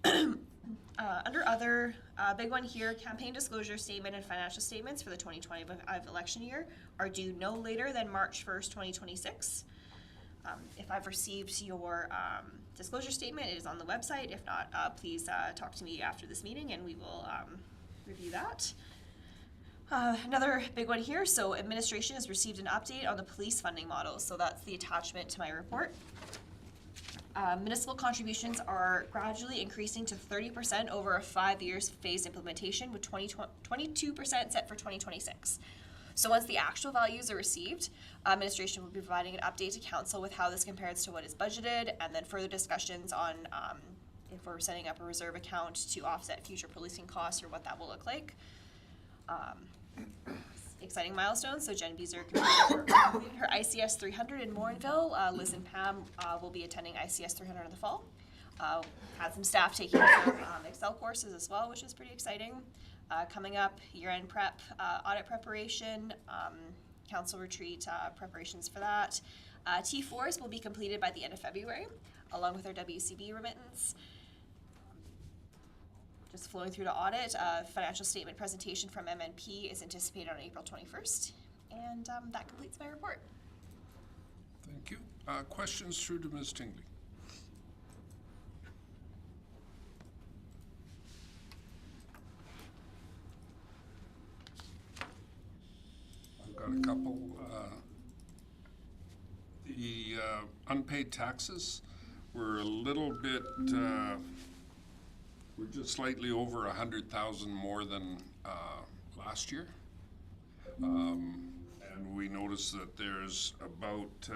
Speaker 9: Under other, big one here, campaign disclosure statement and financial statements for the 2025 election year are due no later than March 1st, 2026. If I've received your disclosure statement, it is on the website. If not, please talk to me after this meeting and we will review that. Another big one here, so administration has received an update on the police funding model, so that's the attachment to my report. Municipal contributions are gradually increasing to 30% over a 5 years phased implementation, with 22% set for 2026. So once the actual values are received, administration will be providing an update to council with how this compares to what is budgeted, and then further discussions on if we're setting up a reserve account to offset future policing costs or what that will look like. Exciting milestones. So Jen Beezer completed her ICS 300 in Morinville. Liz and Pam will be attending ICS 300 in the fall. Had some staff taking some Excel courses as well, which is pretty exciting. Coming up, year-end prep, audit preparation, council retreat preparations for that. T4s will be completed by the end of February, along with our WCB remittance. Just flowing through to audit, financial statement presentation from MNP is anticipated on April 21st. And that completes my report.
Speaker 1: Thank you. Questions through to Ms. Tingley? I've got a couple. The unpaid taxes were a little bit, we're just slightly over 100,000 more than last year. And we noticed that there's about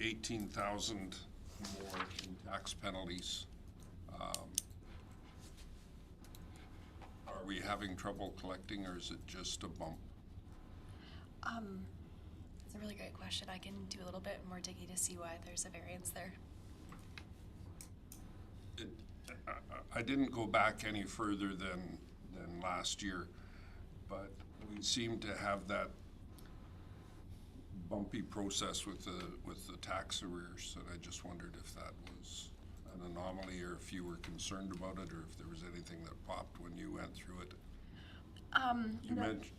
Speaker 1: 18,000 more in tax penalties. Are we having trouble collecting, or is it just a bump?
Speaker 13: It's a really great question. I can do a little bit more digging to see why there's a variance there.
Speaker 1: I didn't go back any further than last year, but we seem to have that bumpy process with the tax arrears, and I just wondered if that was an anomaly, or if you were concerned about it, or if there was anything that popped when you went through it.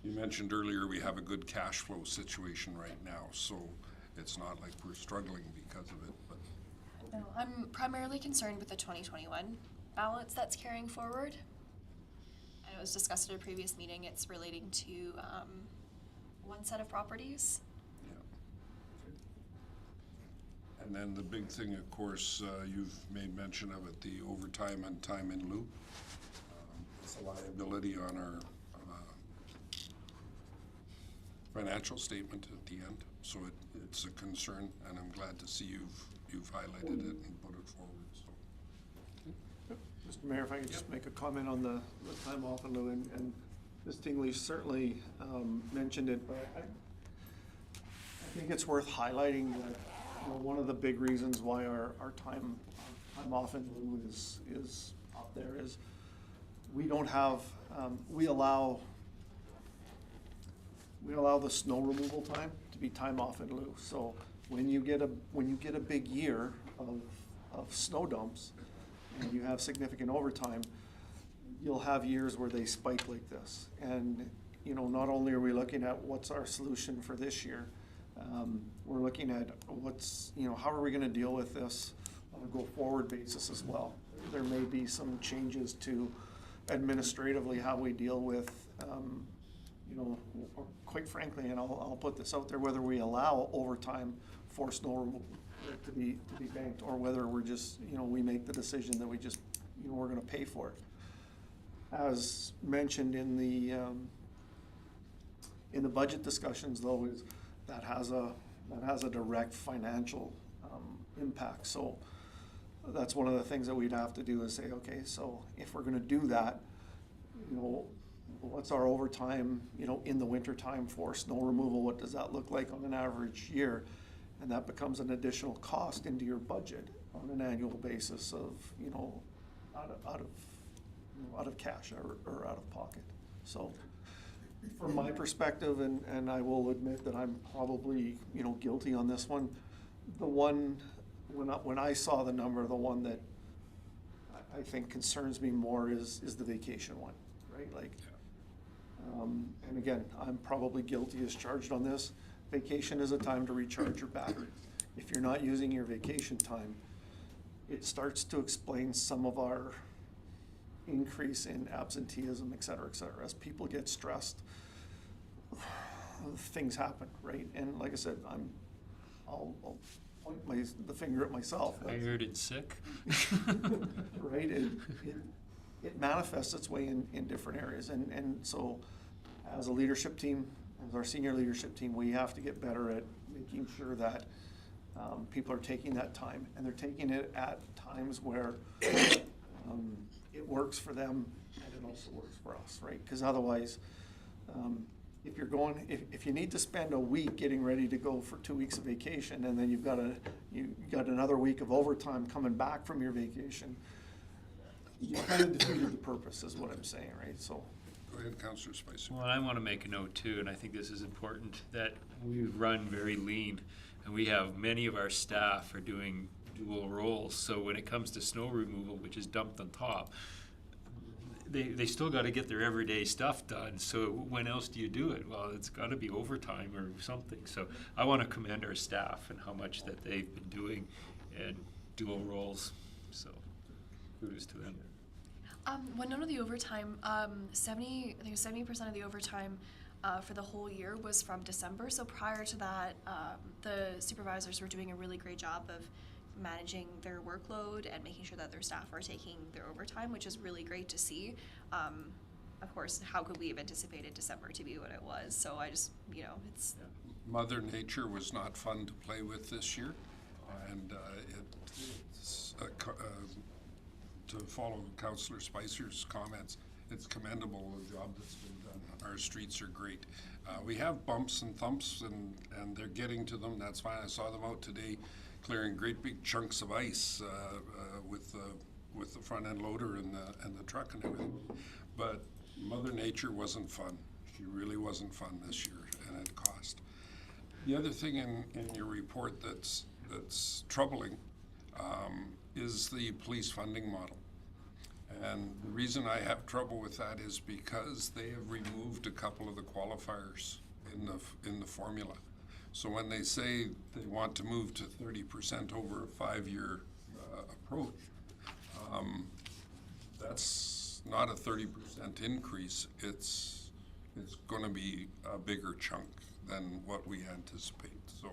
Speaker 1: You mentioned earlier we have a good cash flow situation right now, so it's not like we're struggling because of it. But
Speaker 13: No, I'm primarily concerned with the 2021 balance that's carrying forward. And it was discussed at a previous meeting. It's relating to one set of properties.
Speaker 1: yeah. And then the big thing, of course, you've made mention of it, the overtime and time in lieu. It's a liability on our financial statement at the end, so it's a concern, and I'm glad to see you've highlighted it and put it forward. So,
Speaker 2: Mr. Mayor, if I could just make a comment on the time off in lieu, and Ms. Tingley certainly mentioned it, but I think it's worth highlighting that, you know, one of the big reasons why our time off in lieu is up there is we don't have, we allow the snow removal time to be time off in lieu. So when you get a big year of snow dumps and you have significant overtime, you'll have years where they spike like this. And, you know, not only are we looking at what's our solution for this year, we're looking at how are we gonna deal with this on a go-forward basis as well. There may be some changes to administratively how we deal with, or quite frankly, and I'll put this out there, whether we allow overtime for snow removal to be banked, or whether we're just, we make the decision that we just, we're gonna pay for it. As mentioned in the budget discussions, though, is that has a direct financial impact. So that's one of the things that we'd have to do is say, okay, so if we're gonna do that, what's our overtime, in the winter time for snow removal? What does that look like on an average year? And that becomes an additional cost into your budget on an annual basis of, out of cash or out of pocket. So from my perspective, and I will admit that I'm probably, guilty on this one, when I saw the number, the one that I think concerns me more is the vacation one, right? Like, and again, I'm probably guilty as charged on this. Vacation is a time to recharge your battery. If you're not using your vacation time, it starts to explain some of our increase in absenteeism, et cetera, as people get stressed, things happen, right? And like I said, I'll point the finger at myself.
Speaker 3: Tired and sick.
Speaker 2: Right, it manifests its way in different areas, and so as a leadership team, as our senior leadership team, we have to get better at making sure that people are taking that time, and they're taking it at times where it works for them and it also works for us, right? Because otherwise, if you need to spend a week getting ready to go for 2 weeks of vacation, and then you've got another week of overtime coming back from your vacation, you kind of defeated the purpose, is what I'm saying, right? So.
Speaker 1: Go ahead, Councillor Spicer.
Speaker 3: Well, I want to make a note too, and I think this is important, that we run very lean, and we have many of our staff are doing dual roles. So when it comes to snow removal, which is dumped on top, they still got to get their everyday stuff done. So when else do you do it? Well, it's got to be overtime or something. So I want to commend our staff and how much that they've been doing and dual roles. So kudos to them.
Speaker 13: One note of the overtime, 70% of the overtime for the whole year was from December. So prior to that, the supervisors were doing a really great job of managing their workload and making sure that their staff are taking their overtime, which is really great to see. Of course, how could we have anticipated December to be what it was? So I just, it's...
Speaker 1: Mother Nature was not fun to play with this year, and to follow Councillor Spicer's comments, it's commendable the job that's been done. Our streets are great. We have bumps and thumps, and they're getting to them. That's fine. I saw them out today, clearing great big chunks of ice with the front end loader and the truck and everything. But Mother Nature wasn't fun. She really wasn't fun this year, and it cost. The other thing in your report that's troubling is the police funding model. And the reason I have trouble with that is because they have removed a couple of the qualifiers in the formula. So when they say they want to move to 30% over a 5-year approach, that's not a 30% increase. It's going to be a bigger chunk than what we anticipate. So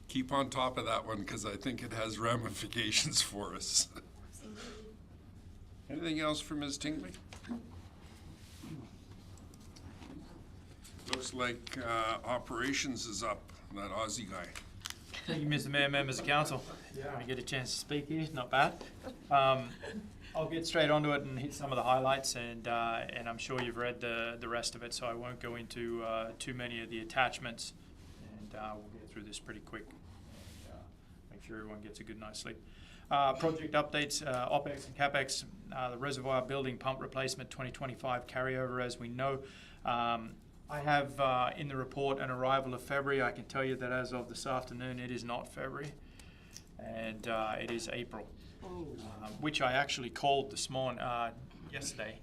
Speaker 1: keep on top of that one, because I think it has ramifications for us. Anything else for Ms. Tingley? Looks like operations is up, that Aussie guy.
Speaker 7: Thank you, Mr. Mayor, members of council. I get a chance to speak here, not bad. I'll get straight onto it and hit some of the highlights, and I'm sure you've read the rest of it, so I won't go into too many of the attachments, and we'll get through this pretty quick and make sure everyone gets a good night's sleep. Project updates, OPEX and CAPEX, the reservoir building pump replacement 2025 carryover, as we know. I have in the report an arrival of February. I can tell you that as of this afternoon, it is not February, and it is April, which I actually called this morning, yesterday,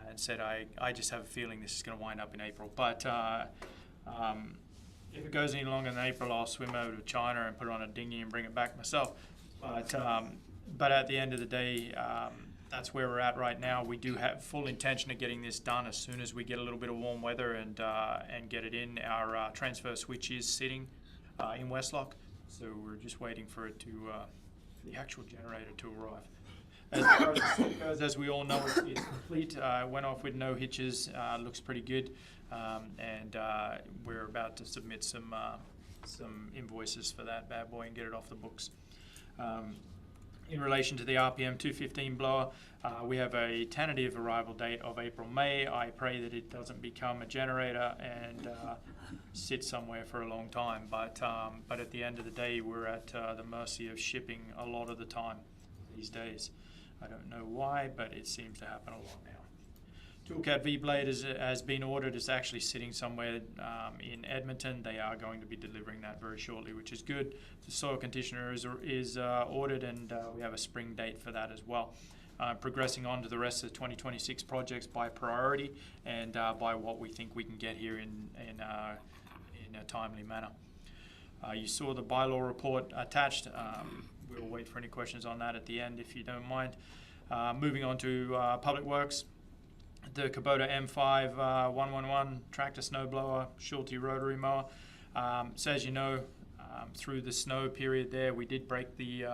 Speaker 7: and said I just have a feeling this is going to wind up in April. But if it goes any longer than April, I'll swim over to China and put it on a dinghy and bring it back myself. But at the end of the day, that's where we're at right now. We do have full intention of getting this done as soon as we get a little bit of warm weather and get it in. Our transfer switch is sitting in Westlock, so we're just waiting for it to the actual generator to arrive. As far as the set goes, as we all know, it's complete. Went off with no hitches. Looks pretty good, and we're about to submit some invoices for that bad boy and get it off the books. In relation to the RPM 215 blower, we have a tentative arrival date of April-May. I pray that it doesn't become a generator and sit somewhere for a long time. But at the end of the day, we're at the mercy of shipping a lot of the time these days. I don't know why, but it seems to happen a lot now. Toolcat V-Blade has been ordered. It's actually sitting somewhere in Edmonton. They are going to be delivering that very shortly, which is good. The soil conditioner is ordered, and we have a spring date for that as well. Progressing on to the rest of the 2026 projects by priority and by what we think we can get here in a timely manner. You saw the bylaw report attached. We'll wait for any questions on that at the end, if you don't mind. Moving on to Public Works. The Kubota M5 111 tractor snowblower, Schulte rotary mower. So as you know, through the snow period there, we did break the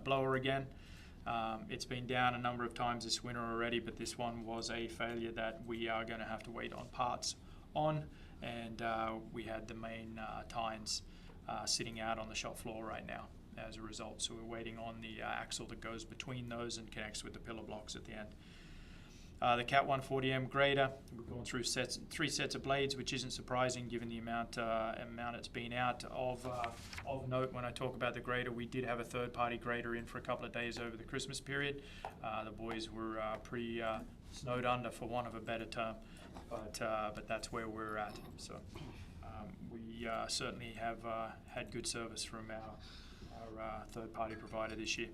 Speaker 7: blower again. It's been down a number of times this winter already, but this one was a failure that we are going to have to wait on parts on, and we had the main tines sitting out on the shop floor right now as a result. So we're waiting on the axle that goes between those and connects with the pillar blocks at the end. The Cat 140M grader, we've gone through three sets of blades, which isn't surprising given the amount it's been out of note. When I talk about the grader, we did have a third-party grader in for a couple of days over the Christmas period. The boys were pretty snowed under, for want of a better term, but that's where we're at. So we certainly have had good service from our third-party provider this year.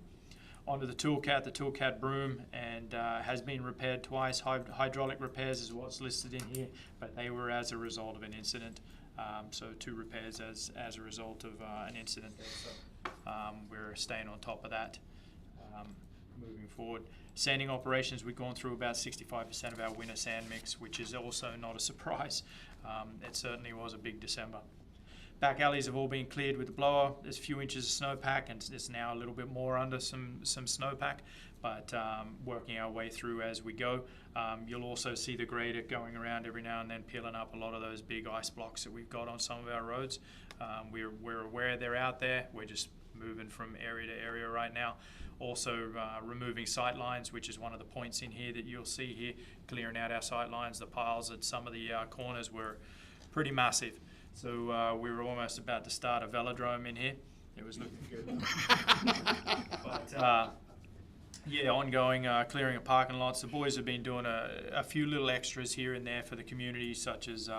Speaker 7: Onto the Toolcat broom, and has been repaired twice. Hydraulic repairs is what's listed in here, but they were as a result of an incident. So 2 repairs as a result of an incident there. So we're staying on top of that moving forward. Sanding operations, we've gone through about 65% of our winter sand mix, which is also not a surprise. It certainly was a big December. Back alleys have all been cleared with the blower. There's a few inches of snowpack, and it's now a little bit more under some snowpack, but working our way through as we go. You'll also see the grader going around every now and then, peeling up a lot of those big ice blocks that we've got on some of our roads. We're aware they're out there. We're just moving from area to area right now. Also removing sight lines, which is one of the points in here that you'll see here, clearing out our sight lines. The piles at some of the corners were pretty massive. So we were almost about to start a velodrome in here. It was looking good. But yeah, ongoing clearing of parking lots. The boys have been doing a few little extras here and there for the community, such as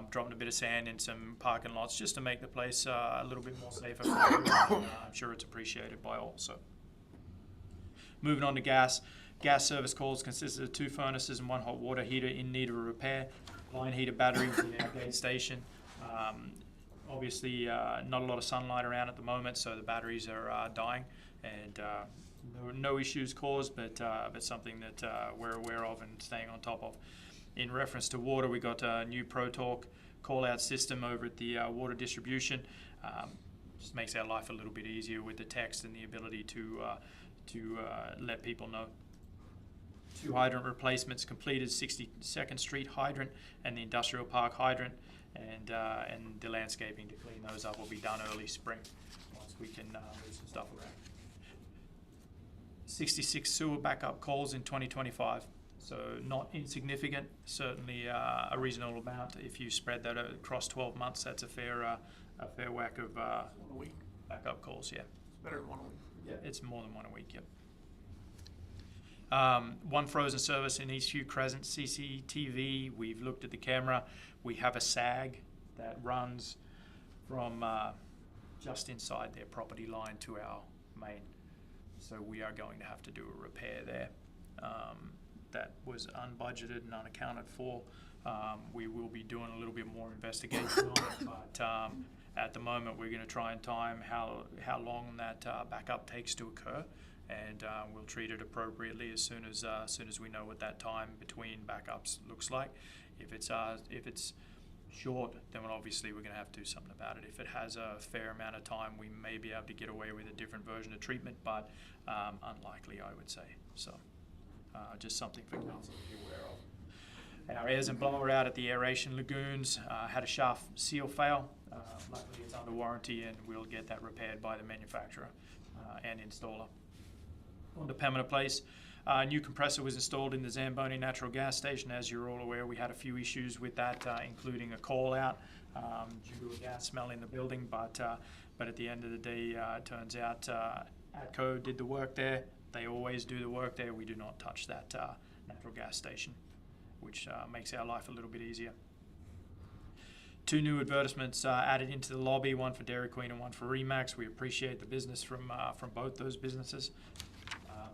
Speaker 7: dropping a bit of sand in some parking lots just to make the place a little bit more safer for everyone. I'm sure it's appreciated by all. So moving on to gas. Gas service calls consisted of 2 furnaces and 1 hot water heater in need of a repair. Line heater batteries in our gate station. Obviously, not a lot of sunlight around at the moment, so the batteries are dying, and no issues caused, but something that we're aware of and staying on top of. In reference to water, we got a new ProTalk call-out system over at the water distribution. Just makes our life a little bit easier with the text and the ability to let people know. 2 hydrant replacements completed, 62nd Street hydrant and the Industrial Park hydrant, and the landscaping to clean those up will be done early spring once we can move some stuff around. 66 sewer backup calls in 2025, so not insignificant, certainly a reasonable amount. If you spread that across 12 months, that's a fair whack of backup calls, yeah.
Speaker 2: Better than 1 a week.
Speaker 7: Yeah, it's more than 1 a week, yep. One frozen service in Eastview Crescent CCTV. We've looked at the camera. We have a SAG that runs from just inside their property line to our main. So we are going to have to do a repair there. That was unbudgeted and unaccounted for. We will be doing a little bit more investigation on it, but at the moment we're going to try and time how long that backup takes to occur, and we'll treat it appropriately as soon as we know what that time between backups looks like. If it's short, then obviously we're going to have to do something about it. If it has a fair amount of time, we may be able to get away with a different version of treatment, but unlikely, I would say. So just something for council to be aware of. Our airs and blower out at the aeration lagoons had a shaft seal fail. Luckily it's under warranty, and we'll get that repaired by the manufacturer and installer. On to Pembina Place, a new compressor was installed in the Zamboni natural gas station. As you're all aware, we had a few issues with that, including a call out due to a gas smell in the building, but at the end of the day, it turns out ATCO did the work there. They always do the work there. We do not touch that natural gas station, which makes our life a little bit easier. 2 new advertisements added into the lobby, one for Dairy Queen and one for Remax. We appreciate the business from both those businesses.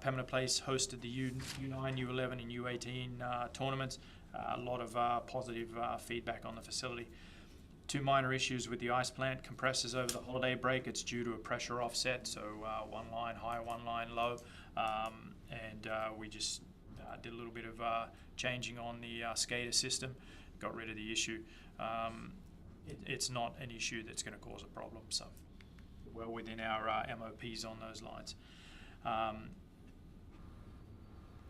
Speaker 7: Pembina Place hosted the U9, U11 and U18 tournaments. A lot of positive feedback on the facility. 2 minor issues with the ice plant compressors over the holiday break. It's due to a pressure offset, so one line high, one line low, and we just did a little bit of changing on the SCADA system, got rid of the issue. It's not an issue that's going to cause a problem, so well within our MOPs on those lines.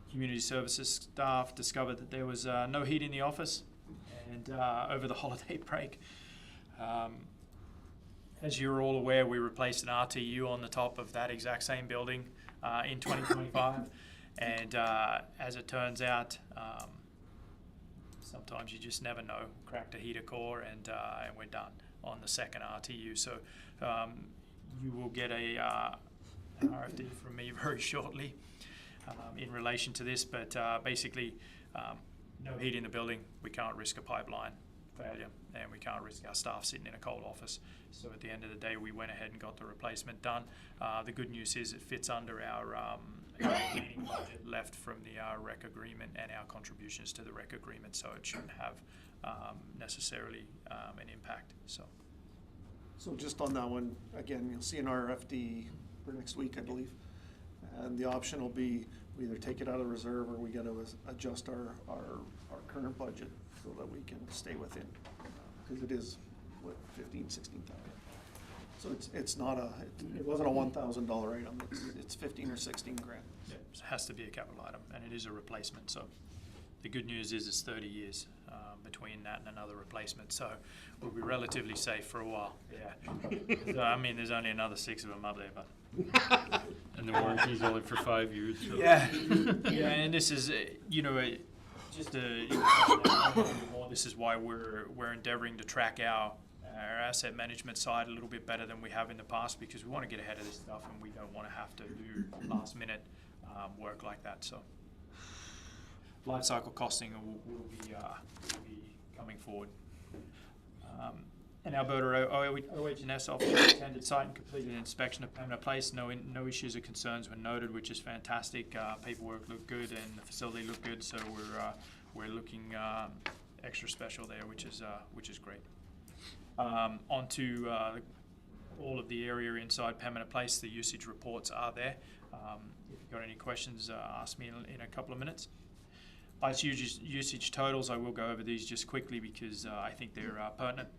Speaker 7: Community services staff discovered that there was no heat in the office, and over the holiday break. As you're all aware, we replaced an RTU on the top of that exact same building in 2025, and as it turns out, sometimes you just never know. Cracked a heater core, and we're done on the second RTU. So you will get an RFD from me very shortly in relation to this, but basically no heat in the building. We can't risk a pipeline failure, and we can't risk our staff sitting in a cold office. So at the end of the day, we went ahead and got the replacement done. The good news is it fits under our cleaning budget left from the REC agreement and our contributions to the REC agreement, so it shouldn't have necessarily an impact. So
Speaker 2: just on that one, again, you'll see an RFD for next week, I believe. And the option will be we either take it out of reserve or we got to adjust our current budget so that we can stay within, because it is what, 15, 16,000. So it's not it wasn't a $1,000 item. It's 15 or 16 grand.
Speaker 7: yeah, it has to be a capital item, and it is a replacement. So the good news is it's 30 years between that and another replacement, so we'll be relatively safe for a while. Yeah. So, I mean, there's only another 6 of them up there, but.
Speaker 3: And the warranty's only for 5 years. So.
Speaker 7: Yeah, yeah, and this is, just this is why we're endeavoring to track our asset management side a little bit better than we have in the past, because we want to get ahead of this stuff and we don't want to have to do last minute work like that. So life cycle costing will be coming forward. An Alberta OH&S officer attended site and completed an inspection of Pembina Place. No issues or concerns were noted, which is fantastic. Paperwork looked good and the facility looked good, so we're looking extra special there, which is great. On to all of the area inside Pembina Place. The usage reports are there. If you've got any questions, ask me in a couple of minutes. Ice usage totals, I will go over these just quickly because I think they're pertinent.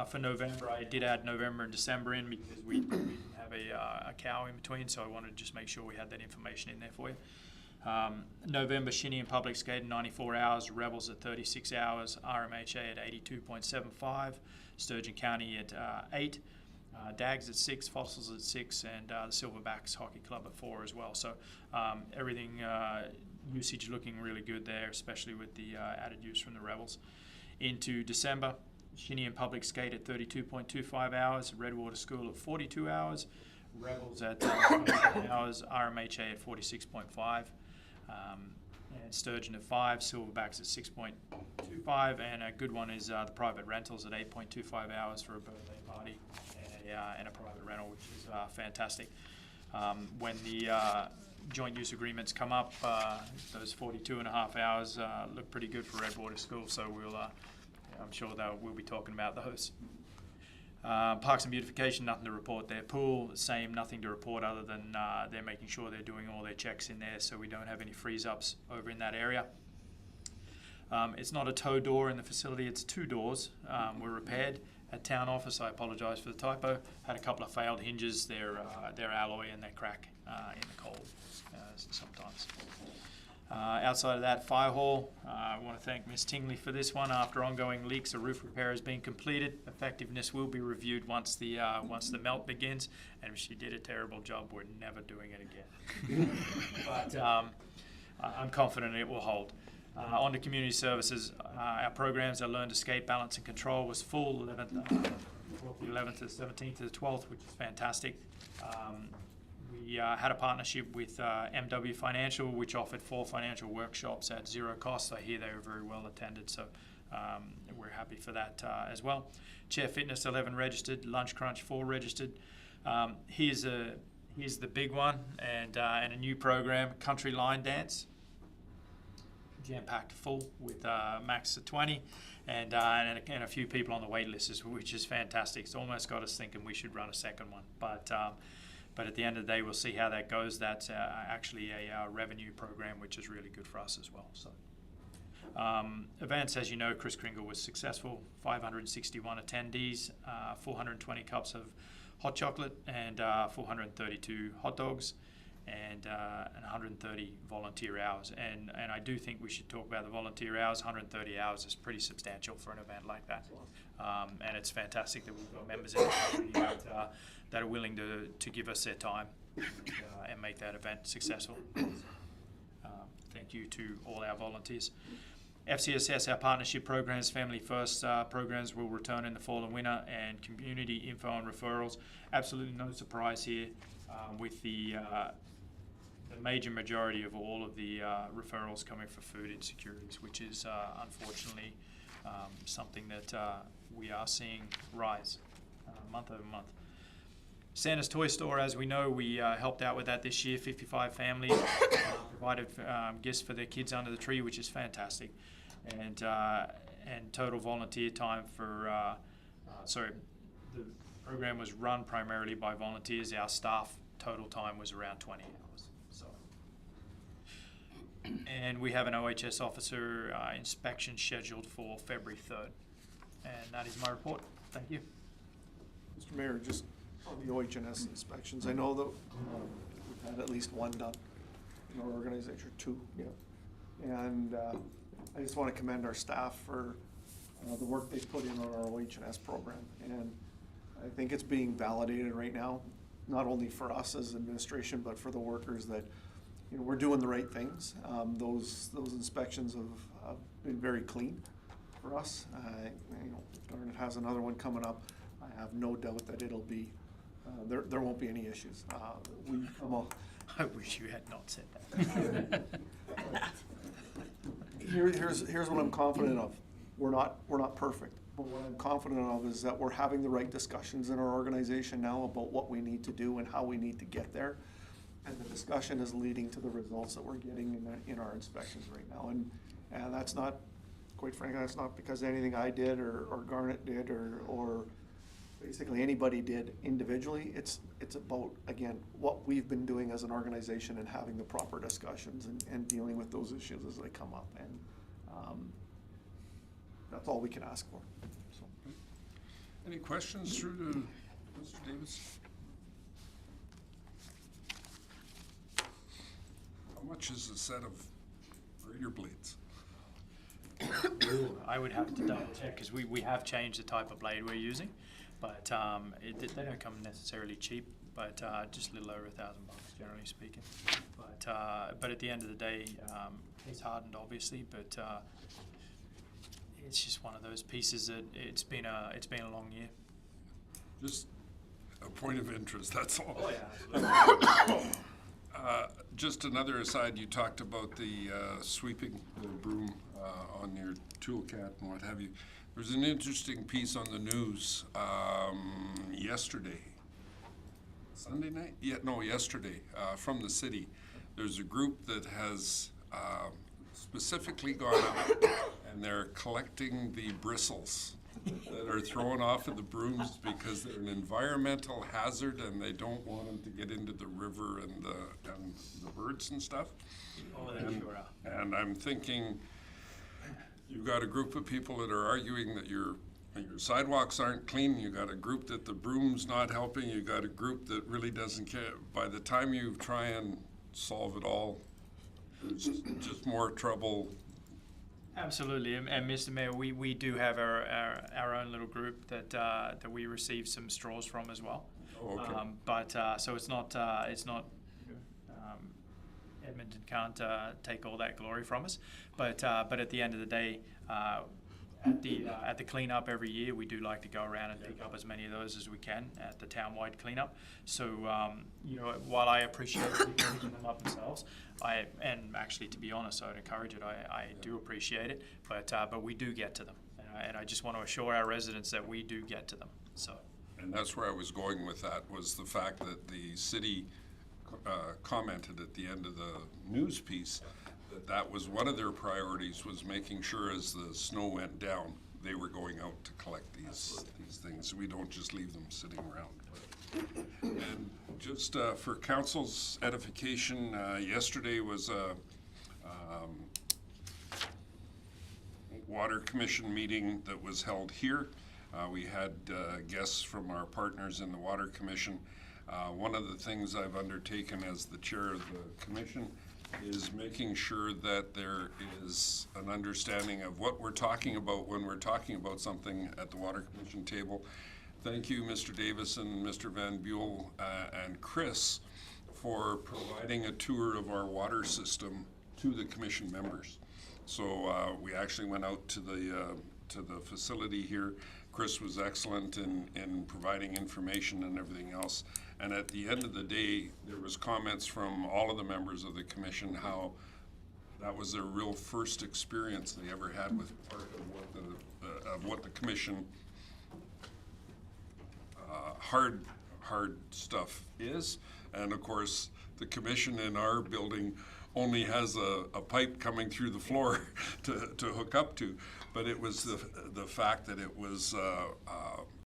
Speaker 7: For November, I did add November and December in because we didn't have a cow in between, so I wanted to just make sure we had that information in there for you. November, Shinny and Public skated 94 hours, Rebels at 36 hours, RMHA at 82.75, Sturgeon County at 8, Dags at 6, Fossils at 6, and the Silverbacks Hockey Club at 4 as well. So everything, usage looking really good there, especially with the added use from the Rebels. Into December, Shinny and Public skate at 32.25 hours, Redwater School at 42 hours, Rebels at 27 hours, RMHA at 46.5. And sturgeon at 5, silverbacks at 6.25, and a good one is the private rentals at 8.25 hours for a birthday party and a private rental, which is fantastic. When the joint use agreements come up, those 42.5 hours look pretty good for Redwater School, so I'm sure we'll be talking about those. Parks and Beautification, nothing to report there. Pool, same, nothing to report other than they're making sure they're doing all their checks in there so we don't have any freeze-ups over in that area. It's not a tow door in the facility, it's 2 doors. Were repaired at town office. I apologise for the typo. Had a couple of failed hinges. They're alloy and they crack in the cold sometimes. Outside of that, fire hall, I want to thank Ms. Tingley for this one. After ongoing leaks, a roof repair has been completed. Effectiveness will be reviewed once the melt begins, and if she did a terrible job, we're never doing it again. But I'm confident it will hold. On to community services, our programs, our Learn to Skate, Balance and Control was full, the 11th to the 17th to the 12th, which is fantastic. We had a partnership with MW Financial, which offered 4 financial workshops at 0 cost. I hear they were very well attended, so we're happy for that as well. Chair Fitness 11 registered, Lunch Crunch 4 registered. Here's the big one, and a new program, Country Line Dance. Jam-packed full with max of 20 and a few people on the wait list, which is fantastic. It's almost got us thinking we should run a second one, but at the end of the day, we'll see how that goes. That's actually a revenue program, which is really good for us as well. So, events, as you know, Kris Kringle was successful. 561 attendees, 420 cups of hot chocolate, and 432 hot dogs, and 130 volunteer hours. And I do think we should talk about the volunteer hours. 130 hours is pretty substantial for an event like that. And it's fantastic that we've got members in the community that are willing to give us their time and make that event successful. Thank you to all our volunteers. FCSS, our partnership programs, Family First programs will return in the fall and winter, and community info and referrals. Absolutely no surprise here with the major majority of all of the referrals coming for food insecurities, which is unfortunately something that we are seeing rise month over month. Santa's Toy Store, as we know, we helped out with that this year. 55 families provided gifts for their kids under the tree, which is fantastic. And total volunteer time for, the program was run primarily by volunteers. Our staff total time was around 20 hours. So, and we have an OHS officer inspection scheduled for February 3rd. And that is my report. Thank you.
Speaker 2: Mr. Mayor, just on the OH&S inspections, I know that we've had at least one done in our organization, 2, yeah. And I just want to commend our staff for the work they've put in on our OH&S program. And I think it's being validated right now, not only for us as administration, but for the workers that, we're doing the right things. Those inspections have been very clean for us. Garnet has another one coming up. I have no doubt that it'll be, there won't be any issues.
Speaker 7: I wish you had not said that.
Speaker 2: Here's what I'm confident of. We're not perfect, but what I'm confident of is that we're having the right discussions in our organization now about what we need to do and how we need to get there. And the discussion is leading to the results that we're getting in our inspections right now. And that's not, quite frankly, that's not because of anything I did or Garnet did or basically anybody did individually. It's about, again, what we've been doing as an organization and having the proper discussions and dealing with those issues as they come up. And that's all we can ask for. So.
Speaker 1: Any questions through to Mr. Davis? How much is a set of grater blades?
Speaker 7: I would have to double check because we have changed the type of blade we're using, but they don't come necessarily cheap, but just a little over $1,000 generally speaking. But at the end of the day, it's hardened obviously, but it's just one of those pieces that it's been a long year.
Speaker 1: Just a point of interest, that's all.
Speaker 7: Oh, yeah, absolutely.
Speaker 1: Just another aside, you talked about the sweeping the broom on your toolcat and what have you. There's an interesting piece on the news yesterday. Sunday night? Yeah, no, yesterday, from the city. There's a group that has specifically gone out and they're collecting the bristles that are thrown off of the brooms because they're an environmental hazard and they don't want them to get into the river and the birds and stuff.
Speaker 7: Oh, they sure are.
Speaker 1: And I'm thinking, you've got a group of people that are arguing that your sidewalks aren't clean, you got a group that the broom's not helping, you got a group that really doesn't care. By the time you try and solve it all, there's just more trouble.
Speaker 7: Absolutely, and Mr. Mayor, we do have our own little group that we receive some straws from as well.
Speaker 1: Oh, okay.
Speaker 7: But so it's not Edmonton can't take all that glory from us, but at the end of the day, at the cleanup every year, we do like to go around and pick up as many of those as we can at the town-wide cleanup. So while I appreciate people picking them up themselves, and actually, to be honest, I would encourage it. I do appreciate it, but we do get to them, and I just want to assure our residents that we do get to them. So.
Speaker 1: And that's where I was going with that, was the fact that the city commented at the end of the news piece that was one of their priorities, was making sure as the snow went down, they were going out to collect these things. We don't just leave them sitting around. And just for council's edification, yesterday was a water commission meeting that was held here. We had guests from our partners in the water commission. One of the things I've undertaken as the chair of the commission is making sure that there is an understanding of what we're talking about when we're talking about something at the Water Commission table. Thank you, Mr. Davis and Mr. Van Buell and Chris, for providing a tour of our water system to the commission members. So we actually went out to the facility here. Chris was excellent in providing information and everything else. And at the end of the day, there was comments from all of the members of the commission how that was their real first experience they ever had with part of what the commission hard stuff is. And of course, the commission in our building only has a pipe coming through the floor to hook up to. But it was the fact that it was